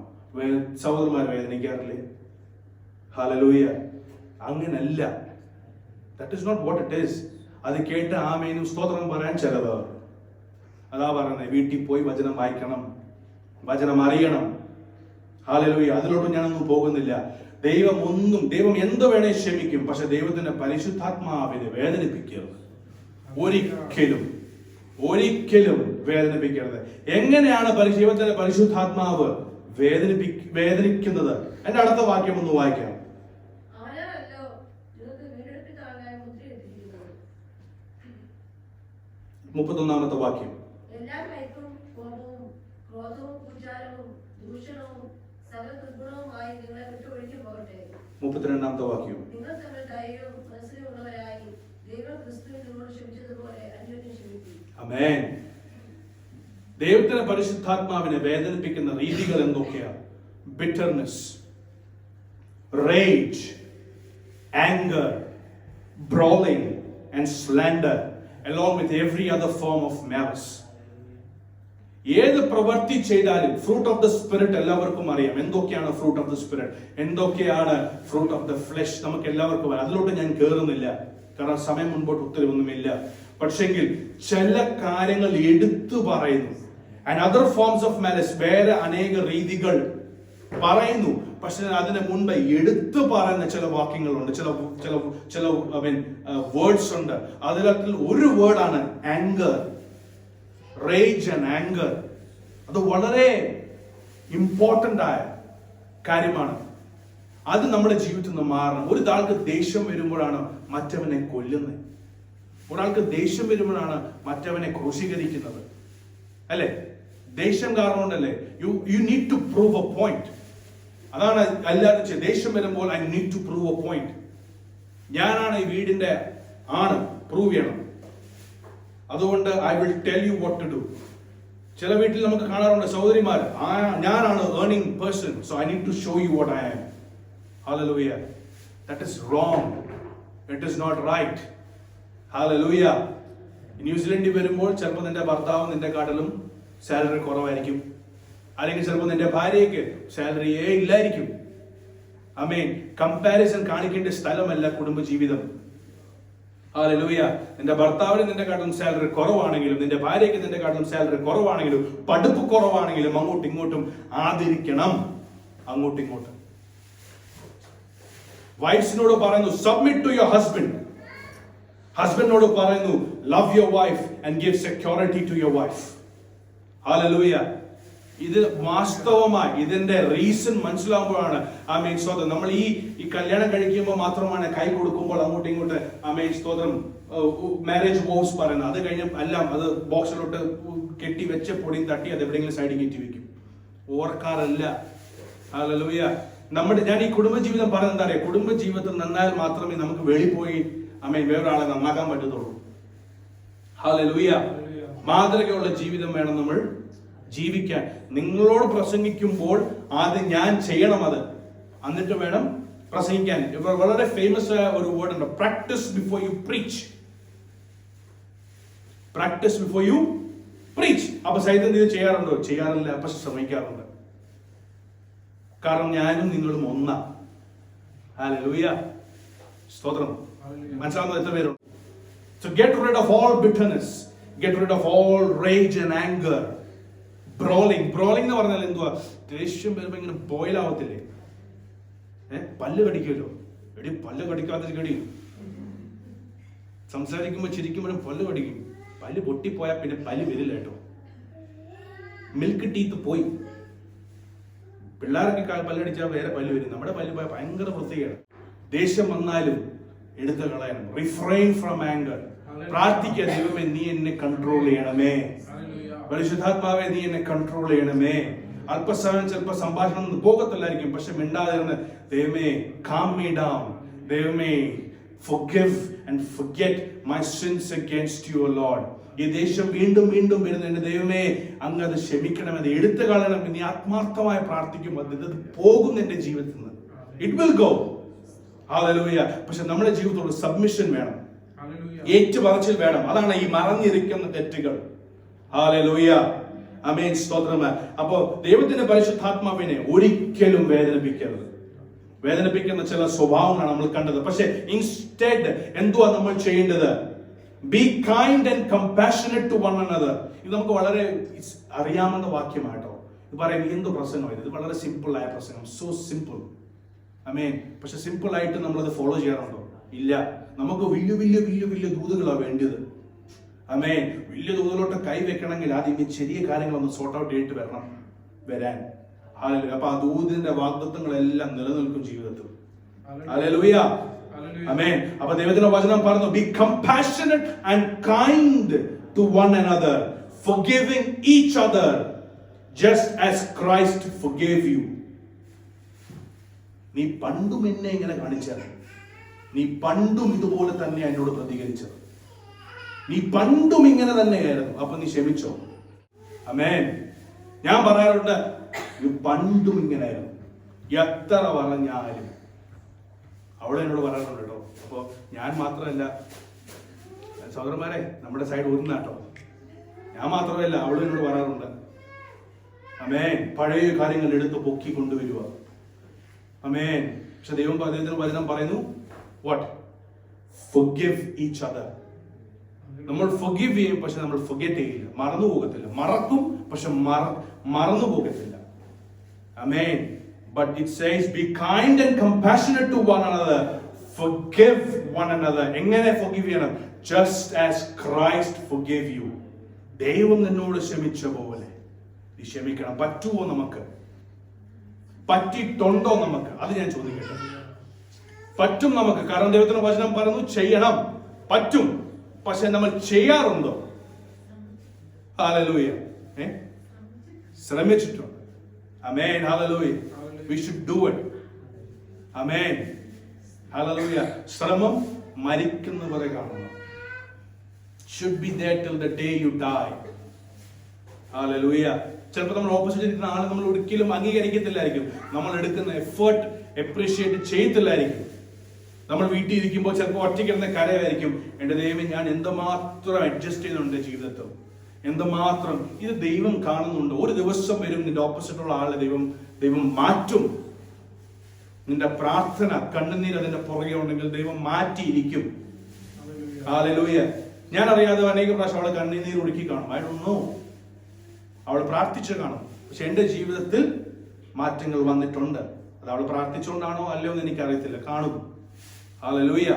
സഹോദരന്മാർ വേദനിക്കാറില്ലേ? ഹല്ലേലൂയ. അങ്ങനല്ല. That is not what it is. അത് കേട്ട് ആമേനും സ്തോത്രം പറയാൻ ചിലവർ അതാ പറയുന്നത്, വീട്ടിൽ പോയി വചനം വായിക്കണം, വചനം അറിയണം. ഹല്ലേലൂയ. അതിലോട്ട് ഞാനൊന്നും പോകുന്നില്ല. ദൈവം എന്ത് വേണേ ക്ഷമിക്കും, പക്ഷെ ദൈവത്തിന്റെ പരിശുദ്ധാത്മാവിനെ വേദനിപ്പിക്കരുത്. ഒരിക്കലും വേദനിപ്പിക്കരുത്. എങ്ങനെയാണ് ദൈവത്തിന്റെ പരിശുദ്ധാത്മാവ് വേദനിക്കുന്നത്? എന്റെ അടുത്ത വാക്യം ഒന്ന് വായിക്കാം. 31 വാക്യം. 32 വാക്യം. ആമേൻ. ദൈവത്തിന്റെ പരിശുദ്ധാത്മാവിനെ വേദനിപ്പിക്കുന്ന രീതികൾ എന്തൊക്കെയാ? Bitterness, rage, anger, brawling and slander along with every other form of malice. ഏത് പ്രവൃത്തി ചെയ്താലും ഫ്രൂട്ട് ഓഫ് ദ സ്പിരിറ്റ് എല്ലാവർക്കും അറിയാം. എന്തൊക്കെയാണ് ഫ്രൂട്ട് ഓഫ് ദ സ്പിരിറ്റ്, എന്തൊക്കെയാണ് ഫ്രൂട്ട് ഓഫ് ദ ഫ്ലെഷ്, നമുക്ക് എല്ലാവർക്കും അറിയാം. അതിലോട്ട് ഞാൻ കയറുന്നില്ല, കാരണം സമയം മുൻപോട്ട് ഉത്തരവൊന്നുമില്ല. പക്ഷെങ്കിൽ ചില കാര്യങ്ങൾ എടുത്തു പറയുന്നു. And other forms of malice, വേറെ അനേക രീതികൾ പറയുന്നു. പക്ഷെ അതിന് മുൻപ് എടുത്തു പറയുന്ന ചില വാക്യങ്ങളുണ്ട്, ചില വേർഡ്സ് ഉണ്ട്. അതിൽ ഒരു വേർഡാണ് ആംഗർ, റേജ് ആൻഡ് ആംഗർ. അത് വളരെ ഇമ്പോർട്ടന്റ് ആയ കാര്യമാണ്. അത് നമ്മുടെ ജീവിതത്തിൽ നിന്ന് മാറണം. ഒരാൾക്ക് ദേഷ്യം വരുമ്പോഴാണ് മറ്റവനെ കൊല്ലുന്നത്, ഒരാൾക്ക് ദേഷ്യം വരുമ്പോഴാണ് മറ്റവനെ ക്രൂശീകരിക്കുന്നത്, അല്ലെ? ദേഷ്യം കാരണം കൊണ്ടല്ലേ? You need to prove a point. അതാണ് എല്ലാവരും ചെയ്യുന്നത്. ദേഷ്യം വരുമ്പോൾ I need to prove a point. ഞാനാണ് ഈ വീടിന്റെ ആണ്, പ്രൂവ് ചെയ്യണം. അതുകൊണ്ട് I will tell you what to do. ചില വീട്ടിൽ നമുക്ക് കാണാറുണ്ട് സഹോദരിമാർ, ഞാനാണ് earning person, so I need to show you what I am. Hallelujah. That is wrong. It is not right. Hallelujah. ന്യൂസിലൻഡിൽ വരുമ്പോൾ ചിലപ്പോൾ നിന്റെ ഭർത്താവ് നിന്റെ കാട്ടിലും സാലറി കുറവായിരിക്കും, അല്ലെങ്കിൽ ചിലപ്പോൾ നിന്റെ ഭാര്യയ്ക്ക് സാലറിയേ ഇല്ലായിരിക്കും. ആമേൻ. കമ്പാരിസൺ കാണിക്കേണ്ട സ്ഥലമല്ല കുടുംബജീവിതം. ഹല്ലേലൂയ. നിന്റെ ഭർത്താവിന് നിന്റെ കാട്ടിലും സാലറി കുറവാണെങ്കിലും, നിന്റെ ഭാര്യയ്ക്ക് നിന്റെ കാട്ടിലും സാലറി കുറവാണെങ്കിലും, പഠിപ്പ് കുറവാണെങ്കിലും അങ്ങോട്ടും ഇങ്ങോട്ടും ആദരിക്കണം. അങ്ങോട്ടും ഇങ്ങോട്ടും വൈഫ്സിനോട് പറയുന്നു സബ്മിറ്റ് ടു യുവർ ഹസ്ബൻഡ്. ഹസ്ബൻഡിനോട് പറയുന്നു love your wife and give security to your wife. Hallelujah. ഇത് വാസ്തവമായി ഇതിന്റെ റീസൺ മനസ്സിലാകുമ്പോഴാണ് ആമേൻ സ്തോത്രം. നമ്മൾ ഈ കല്യാണം കഴിക്കുമ്പോൾ മാത്രമാണ് കൈ കൊടുക്കുമ്പോൾ അങ്ങോട്ടും ഇങ്ങോട്ട് ആമേൻ സ്തോത്രം മാരേജ് വോവ്സ് പറയുന്നത്. അത് കഴിഞ്ഞ് എല്ലാം അത് ബോക്സിലോട്ട് കെട്ടി വെച്ച പൊടിയും തട്ടി അത് എവിടെയെങ്കിലും സൈഡിൽ കയറ്റി വെക്കും. ഓർക്കാറല്ല. ഹല്ലേലൂയ. ഞാൻ ഈ കുടുംബജീവിതം പറയുന്നത് എന്താ അറിയാം, കുടുംബജീവിതത്തിൽ നന്നായാൽ മാത്രമേ നമുക്ക് വെളിപ്പോയി ആമേൻ വേറൊരാളെ നന്നാക്കാൻ പറ്റത്തുള്ളൂ. ഹല്ലേലൂയ. മാതൃകയുള്ള ജീവിതം വേണം നമ്മൾ ജീവിക്കാൻ. നിങ്ങളോട് പ്രസംഗിക്കുമ്പോൾ ആദ്യം ഞാൻ ചെയ്യണം അത്, എന്നിട്ട് വേണം പ്രസംഗിക്കാൻ. ഇവർ വളരെ ഫേമസ് ആയ ഒരു വേർഡ് ഉണ്ട്, practice before you preach. Practice before you preach. അപ്പൊ സൈതൻ ഇത് ചെയ്യാറുണ്ടോ? ചെയ്യാറില്ല, പക്ഷെ ശ്രമിക്കാറുണ്ട്. കാരണം ഞാനും നിങ്ങളും ഒന്നാ. ഹല്ലേലൂയ. സ്തോത്രം. മനസ്സിലാവുന്നത് എത്ര പേരുണ്ട്? So get rid of all bitterness, get rid of all rage and anger. Brawling എന്ന് പറഞ്ഞാൽ എന്തുവാ? ദേഷ്യം വരുമ്പോ ഇങ്ങനെ ബോയിൽ ആവത്തില്ലേ? പല്ല് കടിക്കുമല്ലോ. എടി പല്ല് കടിക്കാത്ത കടി. സംസാരിക്കുമ്പോ ചിരിക്കുമ്പോഴും പല്ല് കടിക്കും. പല്ല് പൊട്ടിപ്പോയാൽ പിന്നെ പല്ല് വരില്ല കേട്ടോ. മിൽക്ക് ടീത്ത് പോയി. പിള്ളേർക്ക് പല്ലടിച്ചാൽ വേറെ പല്ല് വരും. നമ്മുടെ പല്ല് പോയാൽ ഭയങ്കര വൃത്തികേട്. ദേഷ്യം വന്നാലും എടുത്തു കളയണം. Refrain from anger. പ്രാർത്ഥിക്കുക, ദൈവമേ നീ എന്നെ കൺട്രോൾ ചെയ്യണമേ. പരിശുദ്ധാത്മാവെ നീ എന്നെ കൺട്രോൾ ചെയ്യണമേ. അല്പസമയം ചിലപ്പോൾ സംഭാഷണം പോകത്തില്ലായിരിക്കും, പക്ഷെ മിണ്ടാതിരുന്ന് ദൈവമേ calm me down. ദൈവമേ forgive and forget my sins against you, O Lord. ഈ ദേഷ്യം വീണ്ടും വീണ്ടും വരുന്നുണ്ട്. ദൈവമേ അങ്ങ് അത് ക്ഷമിക്കണം, അത് എടുത്തു കളയണം. നീ ആത്മാർത്ഥമായി പ്രാർത്ഥിക്കുമ്പോൾ ഇത് പോകും എന്റെ ജീവിതത്തിൽ നിന്ന്. It will go. ഹല്ലേലൂയ. പക്ഷെ നമ്മുടെ ജീവിതത്തോട് സബ്മിഷൻ വേണം, ഏറ്റുപറച്ചിൽ വേണം. അതാണ് ഈ മറഞ്ഞിരിക്കുന്ന തെറ്റുകൾ. ഹല്ലേലൂയ. ആമേൻ സ്തോത്രം. അപ്പോ ദൈവത്തിന്റെ പരിശുദ്ധാത്മാവിനെ ഒരിക്കലും വേദനിപ്പിക്കരുത്. വേദനിപ്പിക്കുന്ന ചില സ്വഭാവങ്ങളാണ് നമ്മൾ കണ്ടത്. പക്ഷെ ഇൻസ്റ്റെഡ് എന്തുവാ നമ്മൾ ചെയ്യേണ്ടത്? Be kind and compassionate to one another. ഇത് നമുക്ക് വളരെ അറിയാവുന്ന വാക്യമാട്ടോ. ഇത് പറയാൻ എന്ത് പ്രസംഗം ഇത് വളരെ സിമ്പിൾ ആയ പ്രസംഗം. So simple. ആമേൻ. പക്ഷെ സിമ്പിൾ ആയിട്ട് നമ്മളത് ഫോളോ ചെയ്യാറുണ്ടോ? ഇല്ല. നമുക്ക് വലിയ വലിയ വലിയ വലിയ ദൂതുകളാണ് വേണ്ടത്. ആമേൻ. വലിയ ദൂതിലോട്ട് കൈ വെക്കണമെങ്കിൽ ആദ്യം ഈ ചെറിയ കാര്യങ്ങളൊന്ന് സോർട്ട് ഔട്ട് ചെയ്തിട്ട് വരാൻ. അപ്പൊ ആ ദൂതിന്റെ വാഗ്ദത്തങ്ങളെല്ലാം നിലനിൽക്കും ജീവിതത്തിൽ. ഹല്ലേലൂയ. ആമേൻ. അപ്പൊ ദൈവത്തിന്റെ വചനം പറഞ്ഞു, be compassionate and kind to one another, forgiving each other just as Christ forgave you. നീ പണ്ടും എന്നെ ഇങ്ങനെ കാണിച്ചത്, നീ പണ്ടും ഇതുപോലെ തന്നെ എന്നോട് പ്രതികരിച്ചത്, നീ പണ്ടും ഇങ്ങനെ തന്നെയായിരുന്നു, അപ്പൊ നീ ക്ഷമിച്ചോ? ആമേൻ. ഞാൻ പറയാറുണ്ട്, നീ പണ്ടും ഇങ്ങനെയായിരുന്നു, എത്ര പറഞ്ഞാലും. അവിടെ എന്നോട് പറയാറുണ്ട് കേട്ടോ. അപ്പൊ ഞാൻ മാത്രമല്ല സഹോദരന്മാരെ, നമ്മുടെ സൈഡ് ഒന്നാട്ടോ. ഞാൻ മാത്രമല്ല, അവളും എന്നോട് പറയാറുണ്ട്. ആമേൻ. പഴയ കാര്യങ്ങൾ എടുത്ത് പൊക്കി കൊണ്ടുവരിക. ആമേൻ. പക്ഷെ ദൈവം അദ്ദേഹത്തിന് വചനം പറയുന്നു, what? Forgive each other. നമ്മൾ forgive ചെയ്യും, പക്ഷെ നമ്മൾ forget ചെയ്യില്ല, മറന്നു പോകത്തില്ല. മറക്കും, പക്ഷെ മറന്നു പോകത്തില്ല. ആമേൻ. But it says, be kind and compassionate to one another, forgive one another. എങ്ങനെ forgive ചെയ്യണം? Just as Christ forgave you. ദൈവം നിന്നോട് ക്ഷമിച്ച പോലെ നീ ക്ഷമിക്കണം. പറ്റുമോ നമുക്ക്? പറ്റിയിട്ടുണ്ടോ നമുക്ക്? അത് ഞാൻ ചോദിക്കട്ടെ. പറ്റും നമുക്ക്, കാരണം ദൈവത്തിന്റെ വചനം പറഞ്ഞു ചെയ്യണം. പറ്റും, പക്ഷെ നമ്മൾ ചെയ്യാറുണ്ടോ? ഹല്ലേലൂയ. ശ്രമിച്ചിട്ടുണ്ട്. Amen. Hallelujah. We should do it. Amen. Hallelujah. ശ്രമം മരിക്കുന്നവരെ കാണണം. Should be there till the day you die. Hallelujah. ചിലപ്പോൾ നമ്മൾ ഓപ്പോസിറ്റ് ഇരിക്കുന്ന ആളെ നമ്മൾ ഒരിക്കലും അംഗീകരിക്കത്തില്ലായിരിക്കും. നമ്മൾ എടുക്കുന്ന എഫേർട്ട് അപ്രീഷിയേറ്റ് ചെയ്യത്തില്ലായിരിക്കും. നമ്മൾ വീട്ടിൽ ഇരിക്കുമ്പോൾ ചിലപ്പോൾ ഒറ്റയ്ക്കിരുന്ന കരയായിരിക്കും, എന്റെ ദൈവം ഞാൻ എന്തുമാത്രം അഡ്ജസ്റ്റ് ചെയ്യുന്നുണ്ട് ജീവിതത്തിൽ, എന്തുമാത്രം. ഇത് ദൈവം കാണുന്നുണ്ട്. ഒരു ദിവസം വരും നിന്റെ ഓപ്പോസിറ്റുള്ള ആളെ ദൈവം മാറ്റും. നിന്റെ പ്രാർത്ഥന കണ്ണുനീർ അതിന്റെ പുറകെ ഉണ്ടെങ്കിൽ ദൈവം മാറ്റിയിരിക്കും. ഹല്ലേലൂയ. ഞാൻ അറിയാതെ അനേക പ്രാവശ്യം അവളെ കണ്ണുനീർ ഒഴുക്കി കാണും. ഐ ഡോണ്ട് നോ, അവൾ പ്രാർത്ഥിച്ചു കാണും. പക്ഷെ എന്റെ ജീവിതത്തിൽ മാറ്റങ്ങൾ വന്നിട്ടുണ്ട്. അത് അവൾ പ്രാർത്ഥിച്ചുകൊണ്ടാണോ അല്ലയോ എന്ന് എനിക്കറിയത്തില്ല. കാണും. ഹല്ലേലൂയ.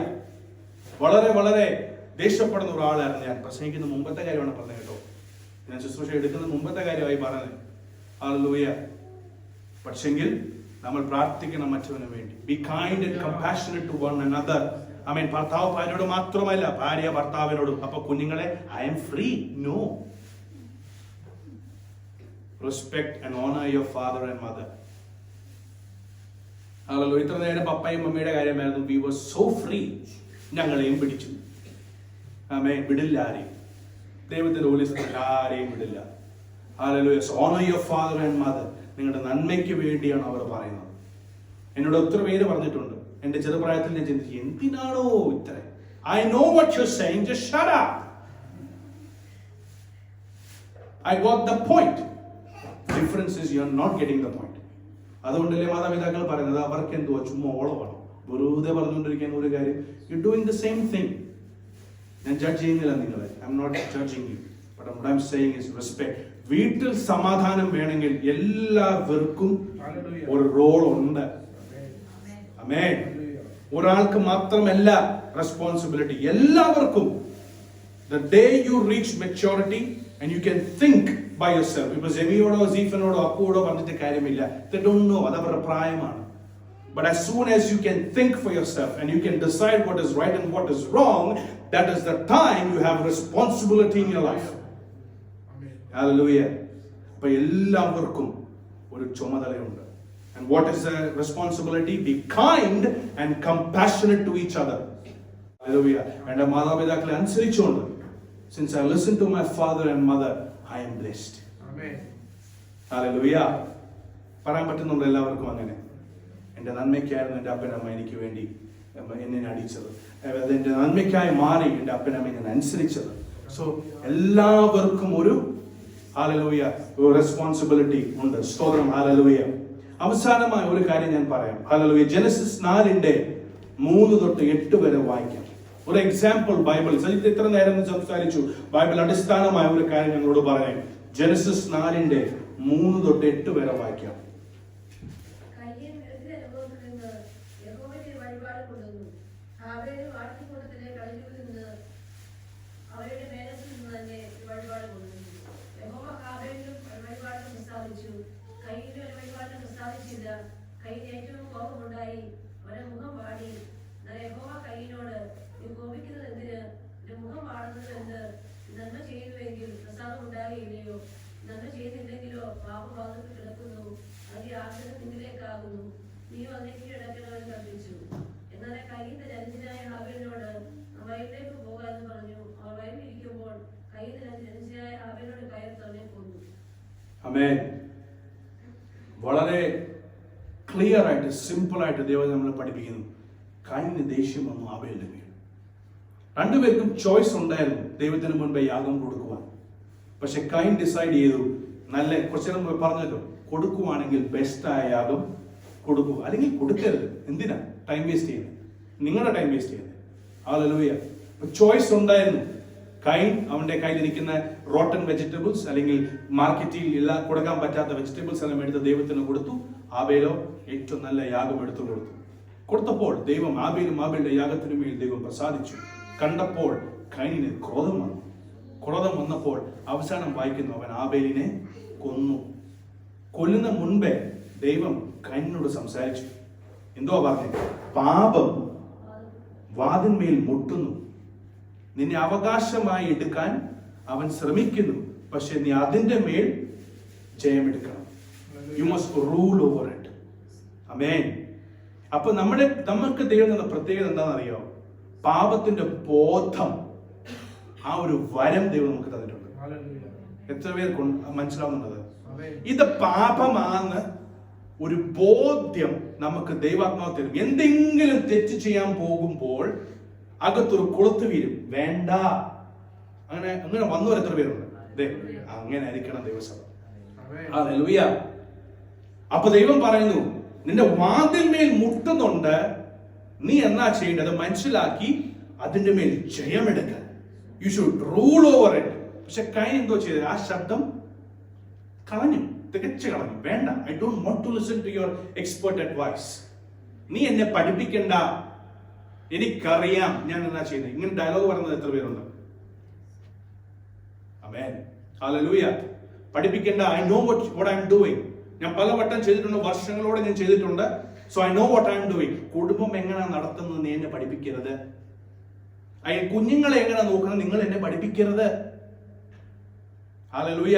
വളരെ വളരെ ദേഷ്യപ്പെടുന്ന ഒരാളായിരുന്നു ഞാൻ. പ്രസംഗിക്കുന്ന മുമ്പത്തെ കാര്യമാണ് പറഞ്ഞത് കേട്ടോ. ഞാൻ ശുശ്രൂഷ എടുക്കുന്ന മുമ്പത്തെ കാര്യമായി പറഞ്ഞത്. ഹല്ലേലൂയ. പക്ഷെങ്കിൽ നമ്മൾ പ്രാർത്ഥിക്കണം മറ്റവന് വേണ്ടി. Be kind and compassionate to one another. Amen. ഭർത്താവ് ഭാര്യയോട് മാത്രമല്ല, ഭാര്യ ഭർത്താവിനോടും. അപ്പൊ കുഞ്ഞുങ്ങളെ, I am free. No. Respect and honour your father and mother. Hallelujah. ഇത്ര നേരം പപ്പയും മമ്മിയുടെ കാര്യമായിരുന്നു. We were so free. ഞങ്ങളെയും പിടിച്ചു. ആമേൻ. വിടില്ല ആരെയും. ദൈവത്തിന്റെ ഹോളി സ്പിരിറ്റ് ആരെയും വിടില്ല. Hallelujah. Owner your father and mother. നിങ്ങളുടെ നന്മയ്ക്ക് വേണ്ടിയാണ് അവർ പറയുന്നത്. എന്നോട് ഒത്തിരി പേര് പറഞ്ഞിട്ടുണ്ട്. എന്റെ ചെറുപ്രായത്തിൽ ഞാൻ ചിന്തിച്ചു, എന്തിനാണോ ഇത്ര? I know what you are saying, just shut up. I got the point. Difference is you are not getting the point. അതുകൊണ്ടല്ലേ മാതാപിതാക്കൾ പറയുന്നത് അവർക്ക് എന്തോ ചുമ്മാ ഓളമാണ്, വെറുതെ പറഞ്ഞുകൊണ്ടിരിക്കുന്ന ഒരു കാര്യം. You doing the same thing. ഞാൻ ജഡ്ജ് ചെയ്യുന്നില്ല നിങ്ങളെ. I am not judging you, but what I'm saying is respect. വീട്ടിൽ സമാധാനം വേണമെങ്കിൽ എല്ലാവർക്കും ഒരു റോൾ ഉണ്ട്. ആമേൻ. ഒരാൾക്ക് മാത്രമല്ല റെസ്പോൺസിബിലിറ്റി, എല്ലാവർക്കും. The day you reach maturity and you can think by yourself. ഇപ്പൊ ജെമിയോടോ സീഫനോടോ അപ്പുവോടോ പറഞ്ഞിട്ട് കാര്യമില്ല. They don't know. അത് അവരുടെ പ്രായമാണ്. But as soon as you can think for yourself and you can decide what is right and what is wrong, that is the time you have responsibility in your life. Hallelujah. അപ്പൊ എല്ലാവർക്കും ഒരു ചുമതലയുണ്ട്. And what is the responsibility? Be kind and compassionate to each other. Hallelujah. എന്റെ മാതാപിതാക്കളെ അനുസരിച്ചുകൊണ്ട്, since I listen to my father and mother, I am blessed. Amen. Hallelujah. പറയാൻ പറ്റുന്നുണ്ട് എല്ലാവർക്കും അങ്ങനെ. എന്റെ നന്മയ്ക്കായിരുന്നു എന്റെ അപ്പനമ്മ എനിക്ക് വേണ്ടി എന്നെ അടിച്ചത്. അതെന്റെ നന്മയ്ക്കായി മാറി എന്റെ അപ്പനമ്മ ഞാൻ അനുസരിച്ചത്. സോ എല്ലാവർക്കും ഒരു ഹല്ലേലൂയ റെസ്പോൺസിബിലിറ്റി ഉണ്ട്. സ്തോത്രം. ഹല്ലേലൂയ. അവസാനമായ ഒരു കാര്യം ഞാൻ പറയാം. ഹല്ലേലൂയ. ജെനസിസ് 4:3-8 വരെ വായിക്കാം. ഒരു എക്സാമ്പിൾ ബൈബിൾ. സജിത്ത് ഇത്ര നേരം സംസാരിച്ചു. ബൈബിൾ അടിസ്ഥാനമായ ഒരു കാര്യം ഞങ്ങളോട് പറയാം. ജെനസിസ് 4:3-8 വരെ വായിക്കാം. ഏറ്റവും കോപമുണ്ടായി, അവന്റെ മുഖം വാടി. യഹോവ കയ്യിനോട്, നീ കോപിക്കുന്നത് എന്തിന്? എന്റെ മുഖം വാടുന്നത് എന്ത്? നന്മ ചെയ്യുന്നുവെങ്കിൽ പ്രസാദം ഉണ്ടാകുകയില്ലയോ? നന്മ ചെയ്തില്ലെങ്കിലോ പാപവാദത്തിൽ കിടക്കുന്നു. അതിന്റെ ആഗ്രഹം നിന്നിലേക്കാകുന്നു. നീയോ അതിലേക്ക് കിടക്കണമെന്ന് കൽപ്പിച്ചു. എന്നാൽ കയ്യിന്റെ രഞ്ജനായ ഹാബേലിനോട് വയലിലേക്ക് പോകാമെന്ന് പറഞ്ഞു. അവർ വയലിരിക്കുമ്പോൾ കയ്യിന്റെ രഞ്ജനായ ഹാബേലിനോട് കയർ തന്നെ കൊന്നു. ആമേൻ. വളരെ ക്ലിയർ ആയിട്ട്, സിമ്പിൾ ആയിട്ട് ദൈവം നമ്മളെ പഠിപ്പിക്കുന്നു. കയ്യിന് ദേഷ്യം വന്നു ആബേലിന്റെ മേൽ. രണ്ടുപേർക്കും ചോയ്സ് ഉണ്ടായിരുന്നു ദൈവത്തിന് മുൻപേ യാഗം കൊടുക്കുവാൻ. പക്ഷെ കയ്യിൻ ഡിസൈഡ് ചെയ്തു, നല്ല കുറച്ചു നേരം പറഞ്ഞല്ലോ, കൊടുക്കുവാണെങ്കിൽ ബെസ്റ്റായ യാഗം കൊടുക്കുക, അല്ലെങ്കിൽ കൊടുക്കരുത്. എന്തിനാ ടൈം വേസ്റ്റ് ചെയ്യുന്നത്? നിങ്ങളുടെ ടൈം വേസ്റ്റ് ചെയ്യുന്നത്. ഹല്ലേലൂയ. ചോയ്സ് ഉണ്ടായിരുന്നു. കയ്യിൻ അവന്റെ കയ്യിലിരിക്കുന്ന റോട്ടൺ വെജിറ്റബിൾസ് അല്ലെങ്കിൽ മാർക്കറ്റിൽ എല്ലാം കൊടുക്കാൻ പറ്റാത്ത വെജിറ്റബിൾസ് എല്ലാം എടുത്ത് ദൈവത്തിന് കൊടുത്തു. ആബേലോ ഏറ്റവും നല്ല യാഗം എടുത്തു കൊടുത്തപ്പോൾ ദൈവം ആബേലിന്റെ യാഗത്തിനു മേൽ ദൈവം പ്രസാദിച്ചു. കണ്ടപ്പോൾ കയ്യിന് ക്രോധം വന്നപ്പോൾ അവസാനം വായിക്കുന്നു, അവൻ ആബേലിനെ കൊന്നു. കൊല്ലുന്ന മുൻപേ ദൈവം കയ്യിനോട് സംസാരിച്ചു. എന്തോ പറഞ്ഞു? പാപം വാതിന്മേൽ മുട്ടുന്നു, നിന്നെ അവകാശമായി എടുക്കാൻ അവൻ ശ്രമിക്കുന്നു, പക്ഷെ നീ അതിന്റെ മേൽ ജയമെടുക്കണം. You must rule over it. Amen. അപ്പൊ നമുക്ക് ദൈവം തന്ന പ്രത്യേകത എന്താണെന്നറിയോ? പാപത്തിന്റെ ബോധം, ആ ഒരു വരം ദൈവം നമുക്ക് തന്നിട്ടുണ്ട്. എത്ര പേർക്ക് മനസ്സിലാവുന്നത്? ഇത് പാപമാണ് ഒരു ബോധ്യം നമുക്ക് ദൈവാത്മാവ് തരും. എന്തെങ്കിലും തെറ്റ് ചെയ്യാൻ പോകുമ്പോൾ അകത്തൊരു കൊളുത്ത് വീരും, വേണ്ട. അങ്ങനെ വന്നവർ എത്ര പേരുണ്ട്? അങ്ങനെ ആയിരിക്കണം ദൈവസഭ. ഹല്ലേലൂയ. അപ്പൊ ദൈവം പറയുന്നു, നിന്റെ വാതിൽമേൽ മുട്ടുന്നുണ്ട്, നീ എന്നാ ചെയ്യേണ്ടത് മനസ്സിലാക്കി അതിന്റെ മേൽ ജയമെടുക്കാൻ. You should rule over it. പക്ഷെ കയ്യിൻ എന്തോ ചെയ്തത്? ആ ശബ്ദം തികച്ചു കളഞ്ഞു. വേണ്ട, I don't want to listen to your expert advice. നീ എന്നെ പഠിപ്പിക്കണ്ട, എനിക്കറിയാം ഞാൻ എന്നാ ചെയ്യുന്നത്. ഇങ്ങനെ ഡയലോഗ് പറയുന്നത് എത്ര പേരുണ്ട്? ആമേൻ. ഹല്ലേലൂയ. പഠിപ്പിക്കേണ്ട. I know what I am doing. ഞാൻ പലവട്ടം ചെയ്തിട്ടുണ്ട്, വർഷങ്ങളോടെ ഞാൻ ചെയ്തിട്ടുണ്ട്. So I know what I am doing. കുടുംബം എങ്ങനെ നടത്തുന്നത് നീ എന്നെ പഠിപ്പിക്കരുത്. കുഞ്ഞുങ്ങളെ എങ്ങനെ നോക്കണം നിങ്ങൾ എന്നെ പഠിപ്പിക്കരുത്. ഹല്ലേലൂയ.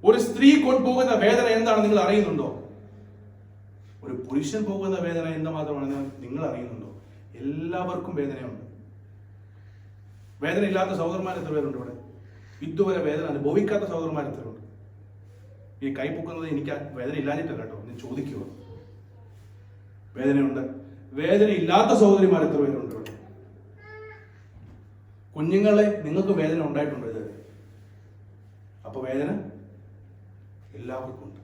ഒരു സ്ത്രീ കൊണ്ടുപോകുന്ന വേദന എന്താണ് നിങ്ങൾ അറിയുന്നുണ്ടോ? ഒരു പുരുഷൻ പോകുന്ന വേദന എന്തുമാത്രമാണെന്ന് നിങ്ങൾ അറിയുന്നുണ്ടോ? എല്ലാവർക്കും വേദനയുണ്ട്. വേദന ഇല്ലാത്ത സഹോദരന്മാർ എത്ര പേരുണ്ട് ഇവിടെ? ഇതുവരെ വേദന അനുഭവിക്കാത്ത സഹോദരന്മാർ എത്ര ഉണ്ട്? ഈ കൈ പൊക്കുന്നത് എനിക്ക് വേദന ഇല്ലാഞ്ഞിട്ടല്ല കേട്ടോ, ഞാൻ ചോദിക്കുക. വേദനയുണ്ട്. വേദന ഇല്ലാത്ത സഹോദരിമാർ എത്ര പേരുണ്ട് ഇവിടെ? കുഞ്ഞുങ്ങളെ നിങ്ങൾക്ക് വേദന ഉണ്ടായിട്ടുണ്ടോ ഇത്? അപ്പൊ വേദന എല്ലാവർക്കും ഉണ്ട്.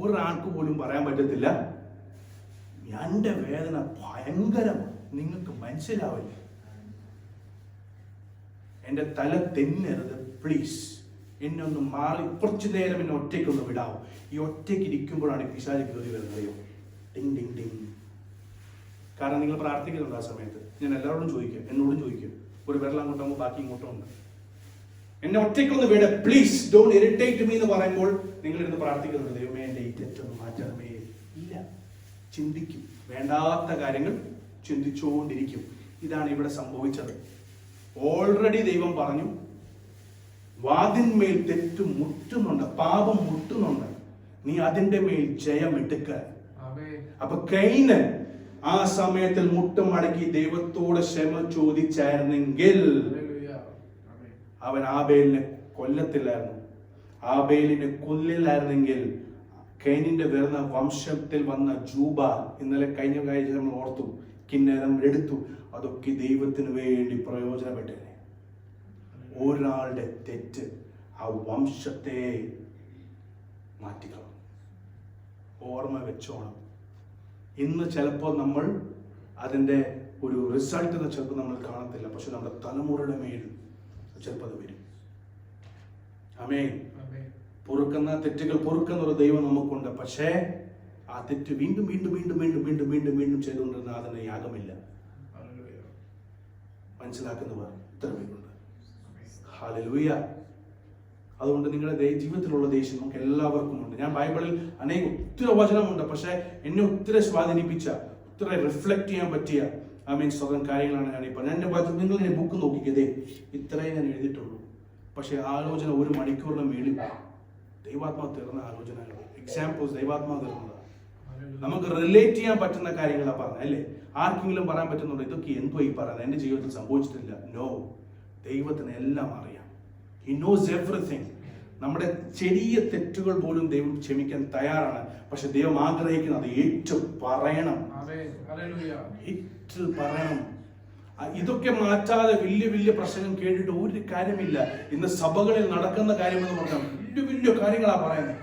ഒരാൾക്ക് പോലും പറയാൻ പറ്റത്തില്ല എന്റെ വേദന ഭയങ്കരമാണ്, നിങ്ങൾക്ക് മനസ്സിലാവില്ല. എന്റെ തല തെന്നരുത് പ്ലീസ്, എന്നെ ഒന്ന് മാറി കുറച്ചു നേരം എന്നെ ഒറ്റയ്ക്കൊന്ന് വിടാവും. ഈ ഒറ്റയ്ക്ക് ഇരിക്കുമ്പോഴാണ് ഈ പിശാച് കയറി വരുന്നത്. ടിങ് ടിങ് ടിങ്. കാരണം നിങ്ങൾ പ്രാർത്ഥിക്കുന്നുണ്ട് ആ സമയത്ത്. ഞാൻ എല്ലാവരോടും ചോദിക്കുക, എന്നോടും ചോദിക്കുക. ഒരു വിരൽ അങ്ങോട്ടാകുമ്പോൾ ബാക്കി ഇങ്ങോട്ടും ഉണ്ട്. എന്നെ ഒറ്റയ്ക്കൊന്ന് വിട പ്ലീസ്, ഡോണ്ട് ഇറിറ്റേറ്റ് മീ എന്ന് പറയുമ്പോൾ നിങ്ങൾ ഇരുന്ന് പ്രാർത്ഥിക്കുന്നുണ്ട്, ദൈവമേ എന്റെ ഈ തെറ്റൊന്ന് മാറ്റണമേ. ഇല്ല, ചിന്തിക്കും. വേണ്ടാത്ത കാര്യങ്ങൾ ചിന്തിച്ചുകൊണ്ടിരിക്കും. ഇതാണ് ഇവിടെ സംഭവിച്ചത്. ഓൾറെഡി ദൈവം പറഞ്ഞു, വാതിന്മേൽ തെറ്റ് മുട്ടുന്നുണ്ട്, പാപം മുട്ടുന്നുണ്ട്, നീ അതിന്റെ മേൽ ജയമെടുക്ക. അപ്പൊ കൈന് ആ സമയത്തിൽ മുട്ടും മടക്കി ദൈവത്തോട് ക്ഷമ ചോദിച്ചായിരുന്നെങ്കിൽ അവൻ ആബേലിനെ കൊല്ലത്തില്ലായിരുന്നു. ആബേലിനെ കൊല്ലില്ലായിരുന്നെങ്കിൽ കൈനിന്റെ വരുന്ന വംശത്തിൽ വന്ന ജൂബ, ഇന്നലെ കഴിഞ്ഞ കാഴ്ച നമ്മൾ ഓർത്തു, കിന്നരം എടുത്തു, അതൊക്കെ ദൈവത്തിന് വേണ്ടി പ്രയോജനപ്പെട്ടേ. ഒരാളുടെ തെറ്റ് ആ വംശത്തെ മാറ്റിക്കളയും. ഓർമ്മ വെച്ചോണം. ഇന്ന് ചിലപ്പോൾ നമ്മൾ അതിൻ്റെ ഒരു റിസൾട്ട് ചിലപ്പോൾ നമ്മൾ കാണത്തില്ല, പക്ഷെ നമ്മുടെ തലമുറയുടെ മേൽ ചിലപ്പോൾ അത് വരും. ആമേൻ. പൊറുക്കുന്ന തെറ്റുകൾ പൊറുക്കുന്ന ഒരു ദൈവം നമുക്കുണ്ട്. പക്ഷേ ആ തെറ്റ് വീണ്ടും വീണ്ടും വീണ്ടും വീണ്ടും വീണ്ടും വീണ്ടും വീണ്ടും ചെയ്തുകൊണ്ടിരുന്ന അതിന് യാഗമില്ല. മനസ്സിലാക്കുന്നവർ ഇത്ര പേരുണ്ട്. ഹല്ലേലൂയ. അതുകൊണ്ട് നിങ്ങളുടെ ജീവിതത്തിലുള്ള ദേഷ്യം നമുക്ക് എല്ലാവർക്കും ഉണ്ട്. ഞാൻ ബൈബിളിൽ ഒത്തിരി വചനമുണ്ട്, പക്ഷെ എന്നെ ഒത്തിരി സ്വാധീനിപ്പിച്ച, ഒത്തിരി റിഫ്ലക്ട് ചെയ്യാൻ പറ്റിയ സ്വന്തം കാര്യങ്ങളാണ് ഞാൻ ഇപ്പോൾ. നിങ്ങൾ ഞാൻ ബുക്ക് നോക്കിക്കതേ, ഇത്രയും ഞാൻ എഴുതിയിട്ടുള്ളൂ. പക്ഷെ ആലോചന 1 മണിക്കൂറിന് മേളിൽ ദൈവാത്മാവ് തീർന്ന ആലോചനകൾ, എക്സാമ്പിൾസ് ദൈവാത്മാവ് തീർന്നതാണ്. നമുക്ക് റിലേറ്റ് ചെയ്യാൻ പറ്റുന്ന കാര്യങ്ങളാണ് പറഞ്ഞത് അല്ലേ? ആർക്കെങ്കിലും പറയാൻ പറ്റുന്നുണ്ടോ ഇതൊക്കെ എന്തോ ഈ പറയുന്നത് എന്റെ ജീവിതത്തിൽ സംഭവിച്ചിട്ടില്ല? നോ, ദൈവത്തിന് എല്ലാം അറിയാം. He knows everything. നമ്മുടെ ചെറിയ തെറ്റുകൾ പോലും ദൈവം ക്ഷമിക്കാൻ തയ്യാറാണ്. പക്ഷെ ദൈവം ആഗ്രഹിക്കുന്നത് ഏറ്റു പറയണം. ഇതൊക്കെ മാറ്റാതെ വലിയ വലിയ പ്രശ്നം കേട്ടിട്ട് ഒരു കാര്യമില്ല. ഇന്ന് സഭകളിൽ നടക്കുന്ന കാര്യമെന്ന് പറഞ്ഞാൽ വലിയ വലിയ കാര്യങ്ങളാണ് പറയുന്നത്.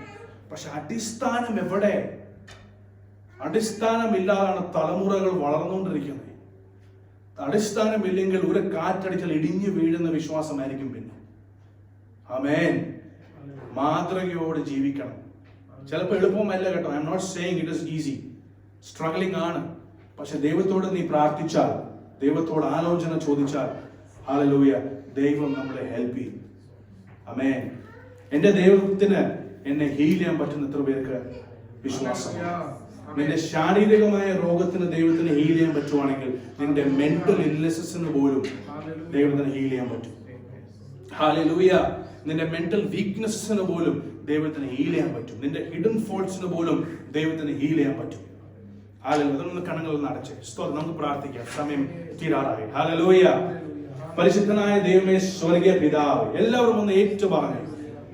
പക്ഷെ അടിസ്ഥാനം എവിടെ? അടിസ്ഥാനമില്ലാതാണ് തലമുറകൾ വളർന്നുകൊണ്ടിരിക്കുന്നത്. അടിസ്ഥാനമില്ലെങ്കിൽ ഒരു കാറ്റടിച്ചാൽ ഇടിഞ്ഞു വീഴുന്ന വിശ്വാസമായിരിക്കും പിന്നെ. ആമേൻ. മാതൃകയോട് ജീവിക്കണം. ചിലപ്പോൾ എളുപ്പമല്ല കേട്ടോ. I am not saying it is easy. Struggling ആണ്. പക്ഷെ ദൈവത്തോട് നീ പ്രാർത്ഥിച്ചാൽ, ദൈവത്തോട് ആലോചന ചോദിച്ചാൽ, ഹല്ലേലൂയ, ദൈവം നമ്മളെ ഹെൽപ്പ് ചെയ്യും. ആമേൻ. എന്റെ ദൈവത്തിന് എന്നെ ഹീൽ ചെയ്യാൻ പറ്റുന്ന എത്ര പേർക്ക് വിശ്വാസമാണ്? നിന്റെ ശാരീരികമായ രോഗത്തിന് ദൈവത്തിന് ഹീൽ ചെയ്യാൻ പറ്റുവാണെങ്കിൽ നിന്റെ മെന്റൽ ഇൽനെസ്സിന് പോലും ദൈവത്തിന് ഹീൽ ചെയ്യാൻ പറ്റും. ഹല്ലേലൂയ. നിന്റെ മെന്റൽ വീക്ക്നെസ്സിന് പോലും ദൈവത്തിന് ഹീൽ ചെയ്യാൻ പറ്റും. നിന്റെ ഹിഡൻ ഫോൾട്ട്സിന് പോലും ദൈവത്തിന് ഹീൽ ചെയ്യാൻ പറ്റും. ഹല്ലേലൂയ. അതൊന്ന് കണ്ണുകളിൽ അടച്ച് സ്തോത്രം. നമുക്ക് പ്രാർത്ഥിക്കാം. സമയം തീരാറായി. ഹല്ലേലൂയ. പരിശുദ്ധനായ ദൈവമേ, സ്വർഗീയ പിതാവേ, എല്ലാവരും ഒന്ന് ഏറ്റു പറഞ്ഞു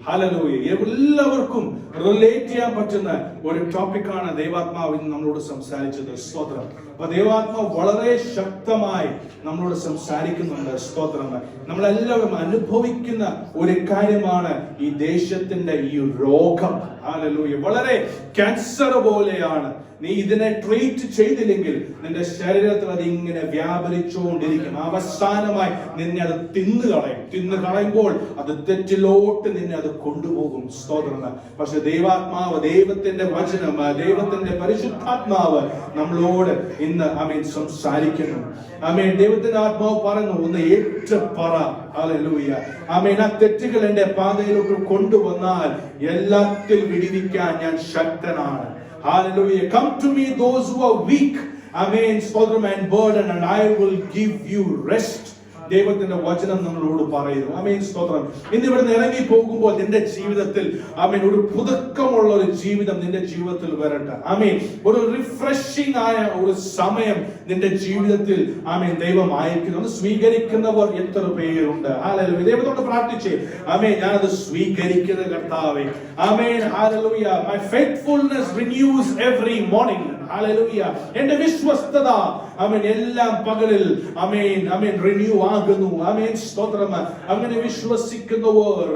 ഹല്ലേലൂയ. എല്ലാവർക്കും റിലേറ്റ് ചെയ്യാൻ പറ്റുന്ന ഒരു ടോപ്പിക്കാണ് ദൈവാത്മാവ് ഇന്ന് നമ്മളോട് സംസാരിച്ചത്. സ്തോത്രം. അപ്പൊ ദൈവാത്മാവ് വളരെ ശക്തമായി നമ്മളോട് സംസാരിക്കുന്നുണ്ട്. സ്തോത്രം. നമ്മളെല്ലാവരും അനുഭവിക്കുന്ന ഒരു കാര്യമാണ് ഈ ദേശത്തിന്റെ ഈ രോഗം. ഹല്ലേലൂയ. വളരെ ക്യാൻസർ പോലെയാണ്. നീ ഇതിനെ ട്രീറ്റ് ചെയ്തില്ലെങ്കിൽ നിന്റെ ശരീരത്തിൽ അത് ഇങ്ങനെ വ്യാപരിച്ചുകൊണ്ടിരിക്കും. അവസാനമായി നിന്നെ അത് തിന്നു കളയുമ്പോൾ അത് തെറ്റിലോട്ട് നിന്നെ അത് കൊണ്ടുപോകും. സ്തോത്രം. പക്ഷെ പക്ഷെ ദൈവാത്മാവ്, ദൈവത്തിന്റെ വചനം, ദൈവത്തിന്റെ പരിശുദ്ധാത്മാവ് നമ്മളോട് ഇന്ന് ആമേൻ സംസാരിക്കുന്നു. ആമേൻ. ദൈവത്തിന്റെ ആത്മാവ് പറയുന്നു, ഒന്ന് ഏറ്റുപറ. ഹല്ലേലൂയ. ആമേൻ. ആ തെറ്റുകൾ എന്റെ പാതയിലോട്ട് കൊണ്ടുവന്നാൽ എല്ലാത്തിൽ വിടുവിക്കാൻ ഞാൻ ശക്തനാണ്. Hallelujah. Come to me those who are weak, amen, സ്തോത്രം, and burden, and I will give you rest. ദൈവത്തിന്റെ വചനം നമ്മളോട് പറയുന്നു. ആമേൻ, സ്തോത്രം. ഇന്ന് ഇവിടുന്ന് ഇറങ്ങി പോകുമ്പോൾ നിന്റെ ജീവിതത്തിൽ ആമേൻ ഒരു പുതുക്കമുള്ള ഒരു ജീവിതം നിന്റെ ജീവിതത്തിൽ വരട്ടെ. ആമേൻ. ഒരു റിഫ്രഷിംഗ് ആയ ഒരു സമയം നിന്റെ ജീവിതത്തിൽ ആമേൻ ദൈവം അയക്കുന്നു. അത് സ്വീകരിക്കുന്നവർ എത്ര പേരുണ്ട്? ഹല്ലേലൂയ. ദൈവത്തോട് പ്രാർത്ഥിച്ചേ, ആമേൻ, ഞാനത് സ്വീകരിക്കുന്ന കർത്താവേ. Amen. Hallelujah. My faithfulness renews every morning. Hallelujah. എന്റെ വിശ്വസ്തത ആമേൻ എല്ലാം പകലിൽ ആമേൻ ആമേൻ റിന്യൂ ആകുന്നു. ആമേൻ, സ്തോത്രം. അങ്ങനെ വിശ്വസിക്കുന്നവർ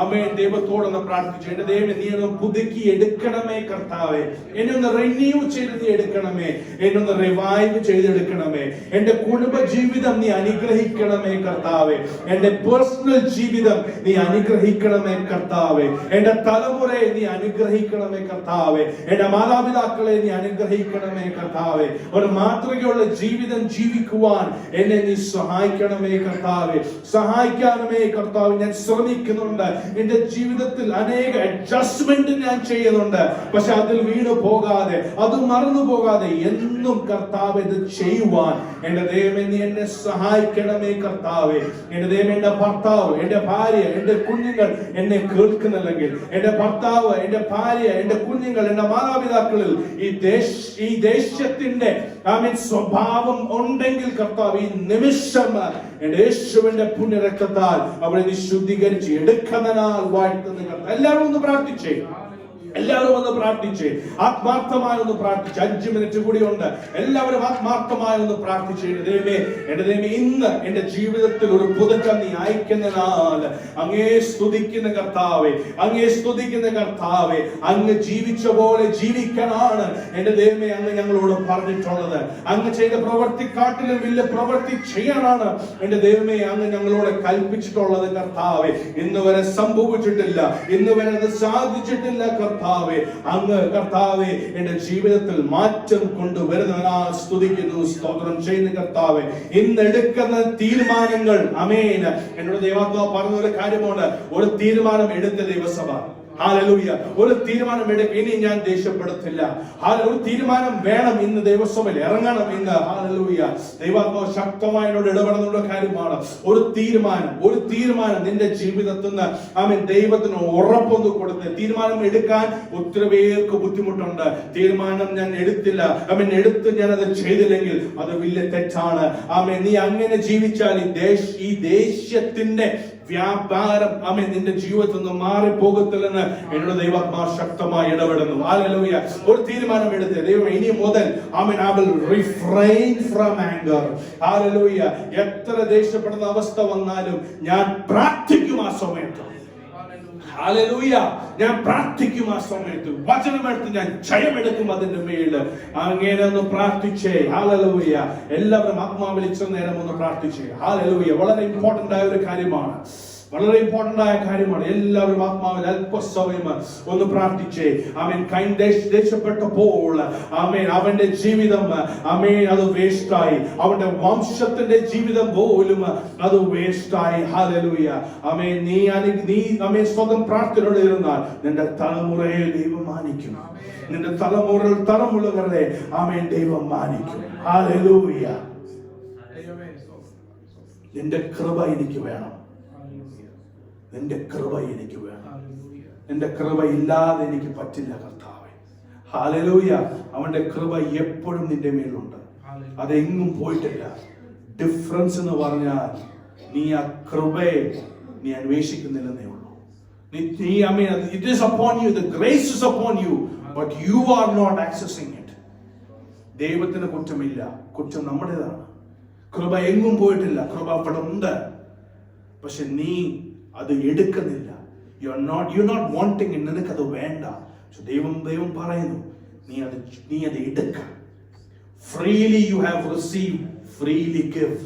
ആമേൻ ദൈവത്തോടൊന്ന് പ്രാർത്ഥിച്ചു, എന്റെ ദൈവമേ, നീ ഒന്ന് പുതുക്കി എടുക്കണമേ കർത്താവേ. എന്നെ ഒന്ന് റിന്യൂ ചെയ്ത് എടുക്കണമേ. എന്നെ ഒന്ന് റിവൈവ് ചെയ്തെടുക്കണമേ. എന്റെ കുടുംബ ജീവിതം നീ അനുഗ്രഹിക്കണമേ കർത്താവേ. എന്റെ പേഴ്സണൽ ജീവിതം നീ അനുഗ്രഹിക്കണമേ കർത്താവേ. എന്റെ തലമുറയെ നീ അനുഗ്രഹിക്കണമേ കർത്താവേ. എന്റെ മാതാപിതാക്കളെ നീ അനുഗ്രഹിക്കണമേ കർത്താവേ. ഒരു മാതൃകയുള്ള ജീവിതം ജീവിക്കുവാൻ എന്നെ നീ സഹായിക്കണമേ കർത്താവേ. സഹായിക്കണമേ കർത്താവേ. ഞാൻ ശ്രമിക്കുന്നുണ്ട്. എന്റെ ജീവിതത്തിൽ അനേക അഡ്ജസ്റ്റ്മെന്റ് ഞാൻ ചെയ്യുന്നുണ്ട്. പക്ഷെ അതിൽ വീണു പോകാതെ, അത് മറന്നു പോകാതെ എന്നും കർത്താവ് ഇത് ചെയ്യുവാൻ എന്റെ ദൈവമേ നീ എന്നെ സഹായിക്കണമേ കർത്താവേ. എന്റെ ദൈവം, എന്റെ ഭർത്താവ്, എന്റെ ഭാര്യ, എന്റെ കുഞ്ഞുങ്ങൾ എന്നെ കേൾക്കുന്നില്ലെങ്കിൽ, എന്റെ ഭർത്താവ്, എന്റെ ഭാര്യ, എന്റെ കുഞ്ഞുങ്ങൾ, എന്റെ മാതാപിതാക്കളിൽ ഈ ദേശത്തിന്റെ ആമേൻ സ്വഭാവം ഉണ്ടെങ്കിൽ കർത്താവ് ഈ നിമിഷം എന്റെ യേശുവിന്റെ പുണ്യരക്തത്താൽ അവരെ നീ ശുദ്ധീകരിച്ച് എടുക്കുന്നതിനാൽ വാഴ്ത്തുന്ന കർത്താവ്. എല്ലാവരും ഒന്ന് പ്രാർത്ഥിച്ചേ. എല്ലാവരും ഒന്ന് പ്രാർത്ഥിച്ചേ. ആത്മാർത്ഥമായി ഒന്ന് പ്രാർത്ഥിച്ച്. 5 മിനിറ്റ് കൂടിയുണ്ട്. എല്ലാവരും ആത്മാർത്ഥമായി ഒന്ന് പ്രാർത്ഥിച്ചേ. എന്റെ ദൈവമേ, ഇന്ന് എന്റെ ജീവിതത്തിൽ ഒരു പുതുക്കം നീ അയക്കുന്നതിനാൽ അങ്ങേ സ്തുതിക്കുന്ന കർത്താവേ, അങ്ങേ സ്തുതിക്കുന്ന കർത്താവേ. അങ്ങ് ജീവിച്ച പോലെ ജീവിക്കാനാണ് എന്റെ ദൈവമേ അങ്ങ് ഞങ്ങളോട് പറഞ്ഞിട്ടുള്ളത്. അങ്ങ് ചെയ്ത പ്രവൃത്തിക്കാട്ടിലും വലിയ പ്രവൃത്തി ചെയ്യാനാണ് എന്റെ ദൈവമേ അങ്ങ് ഞങ്ങളോട് കൽപ്പിച്ചിട്ടുള്ളത് കർത്താവേ. ഇന്ന് വരെ സംഭവിച്ചിട്ടില്ല, ഇന്ന് വരെ അത് സാധിച്ചിട്ടില്ല കർത്താവേ. അങ്ങ് കർത്താവേ എന്റെ ജീവിതത്തിൽ മാറ്റം കൊണ്ടുവരുന്നതിനാൽ സ്തുതിക്കുന്നു, സ്തോത്രം ചെയ്യുന്ന കർത്താവേ. ഇന്ന് എടുക്കുന്ന തീരുമാനങ്ങൾ, ആമേൻ. എന്നോട് ദൈവാത്മാവ് പറഞ്ഞ ഒരു കാര്യമുണ്ട്. ഒരു തീരുമാനം എടുത്ത ദൈവസഭ, ഹല്ലേലൂയ, ഒരു തീരുമാനം എടുക്കുക. ഇനി ഞാൻ ദേഷ്യപ്പെടുത്തില്ല. ഒരു തീരുമാനം വേണം. ഇന്ന് ദൈവസഭയിൽ ഇറങ്ങണം. ഇന്ന് ഹല്ലേലൂയ ദൈവാത്മാവ് ശക്തമായി എന്നോട് ഇടപെടുന്ന കാര്യമാണ്. ഒരു തീരുമാനം നിന്റെ ജീവിതത്തിൽ നിന്ന് ആമേൻ ദൈവത്തിന് ഉറപ്പൊന്ന് കൊടുത്ത്. തീരുമാനം എടുക്കാൻ ഒത്തിരി പേർക്ക് ബുദ്ധിമുട്ടുണ്ട്. തീരുമാനം ഞാൻ എടുത്തില്ല, ആമേൻ, എടുത്ത് ഞാൻ അത് ചെയ്തില്ലെങ്കിൽ അത് വലിയ തെറ്റാണ്. ആമേൻ, നീ അങ്ങനെ ജീവിച്ചാൽ ഈ ദേശത്തിന്റെ വ്യാപാരം ആമേൻ നിന്റെ ജീവിതത്തിൽ നിന്ന് മാറിപ്പോകത്തില്ലെന്ന് എന്നോട് ദൈവാത്മാവ് ശക്തമായി ഇടപെടുന്നു. ഹല്ലേലൂയ. ഒരു തീരുമാനം എടുത്ത്, ദൈവമേ, ഇനി മുതൽ ആമേൻ I will refrain from anger. Hallelujah. എത്ര ദേഷ്യപ്പെടുന്ന അവസ്ഥ വന്നാലും ഞാൻ പ്രാർത്ഥിക്കും ആ സമയത്ത്. ഹല്ലേലൂയ. ഞാൻ പ്രാർത്ഥിക്കും ആ സമയത്ത്. വചനമെടുത്ത് ഞാൻ ജയമെടുക്കും അതിന്റെ മേല്. അങ്ങനെ ഒന്ന് പ്രാർത്ഥിച്ചേ. ഹല്ലേലൂയ. എല്ലാവരും ആത്മാവിൽ ഇത്ര നേരം ഒന്ന് പ്രാർത്ഥിച്ചേ. ഹല്ലേലൂയ. വളരെ ഇമ്പോർട്ടന്റ് ആയ ഒരു കാര്യമാണ്. വളരെ ഇമ്പോർട്ടന്റ് ആയ കാര്യമാണ്. എല്ലാവരും ആത്മാവിൽ അല്പസമയം ഒന്ന് പ്രാർത്ഥിച്ചേ. ആമേൻ. കൈൻ ദേഷ്യപ്പെട്ടപ്പോൾ ആമേൻ അവന്റെ ജീവിതം ആമേൻ അത് വേസ്റ്റായി. അവന്റെ വംശത്തിന്റെ ജീവിതം പോലും അത് വേസ്റ്റായി. ഹല്ലേലൂയ. ആമേൻ. നീ ആമേൻ സ്വന്തം പ്രാർത്ഥനയോടെ ഇരുന്നാൽ നിന്റെ തലമുറയെ ദൈവം മാനിക്കും. നിന്റെ തലമുറകളെ ആമേൻ ദൈവം മാനിക്കും. ഹല്ലേലൂയ. നിന്റെ കൃപ എനിക്ക് വേണം. നിന്റെ കൃപ എനിക്ക് വേണം. നിന്റെ കൃപ ഇല്ലാതെ എനിക്ക് പറ്റില്ല കർത്താവേ. ഹല്ലേലൂയ. അവന്റെ കൃപ എപ്പോഴും നിന്റെ മേലുണ്ട്. അതെങ്ങും പോയിട്ടില്ല. ഡിഫറൻസ് എന്ന് പറഞ്ഞാൽ നീ ആ കൃപയെ നീ അന്വേഷിക്കുന്നില്ലെന്നേ ഉള്ളൂ. നീ ആമേൻ, it is upon you, the grace is upon you, but you are not accessing it. ദൈവത്തിന് കുറ്റമില്ല, കുറ്റം നമ്മുടേതാണ്. കൃപ എങ്ങും പോയിട്ടില്ല. കൃപ അവിടെ ഉണ്ട്. പക്ഷെ നീ അത് എടുക്കുന്നില്ല. you're not wanting it. നിനക്കത് വേണ്ട. ദൈവം പറയുന്നു, നീ അത് എടുക്ക. freely you have received, freely give.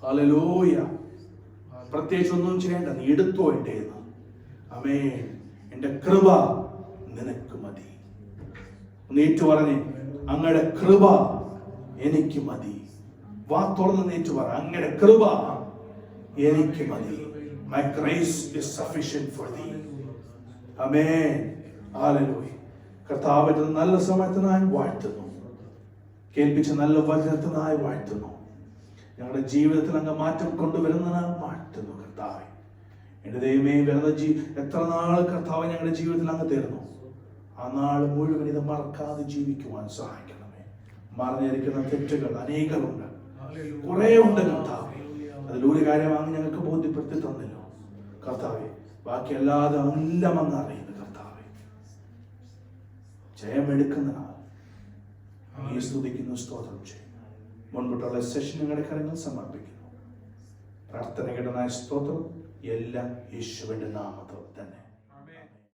Hallelujah. പ്രത്യേകിച്ച് ഒന്നും ചെയ്യേണ്ട, നീ എടുത്തോ എൻ്റെ. ആമേൻ. എൻ്റെ കൃപ നിനക്ക് മതി. നീറ്റു പറഞ്ഞേ, അങ്ങയുടെ കൃപ എനിക്ക് മതി. വാ തുറന്ന് നീറ്റു പറ, അങ്ങയുടെ കൃപ എനിക്ക് മതി. My grace is sufficient for thee. Amen. Hallelujah. കർത്താവിന്റെ നല്ല സമയത്തിനായി വാഴ്ത്തുന്നു, കേൾപ്പിച്ച നല്ല വചനത്തിനായി വാഴ്ത്തുന്നു, ഞങ്ങളുടെ ജീവിതത്തിൽ അങ്ങ് മാറ്റം കൊണ്ടുവരുന്നതിനായി വാഴ്ത്തുന്നു. കർത്താവെ, എൻ്റെ ദൈവമേ, വരുന്ന എത്ര നാൾ കർത്താവ് ഞങ്ങളുടെ ജീവിതത്തിൽ അങ്ങ് തരുന്നു, ആ നാൾ മുഴുവൻ ഇത് മറക്കാതെ ജീവിക്കുവാൻ സഹായിക്കണമേ. മറഞ്ഞിരിക്കുന്ന തെറ്റുകൾ അനേകമുണ്ട്, കുറെ ഉണ്ട് കർത്താവെ. അതിലൊരു കാര്യം അങ്ങ് ഞങ്ങൾക്ക് ബോധ്യപ്പെടുത്തി തന്നല്ലോ കർത്താവെ, ബാക്കി അല്ലാതെ എല്ലാം അങ്ങ് അറിയുന്നു കർത്താവെ. ജയമെടുക്കുന്ന നാൾ ഈ സ്തുതിക്കുന്നു, സ്തോത്രം ചെയ്യുന്നു. മുൻപോട്ടുള്ള സെഷൻ ഞങ്ങളുടെ കരങ്ങൾ സമർപ്പിക്കുന്നു. പ്രാർത്ഥന കേട്ടനായ സ്തോത്രം എല്ലാം യേശുവിന്റെ നാമത്തിൽ തന്നെ.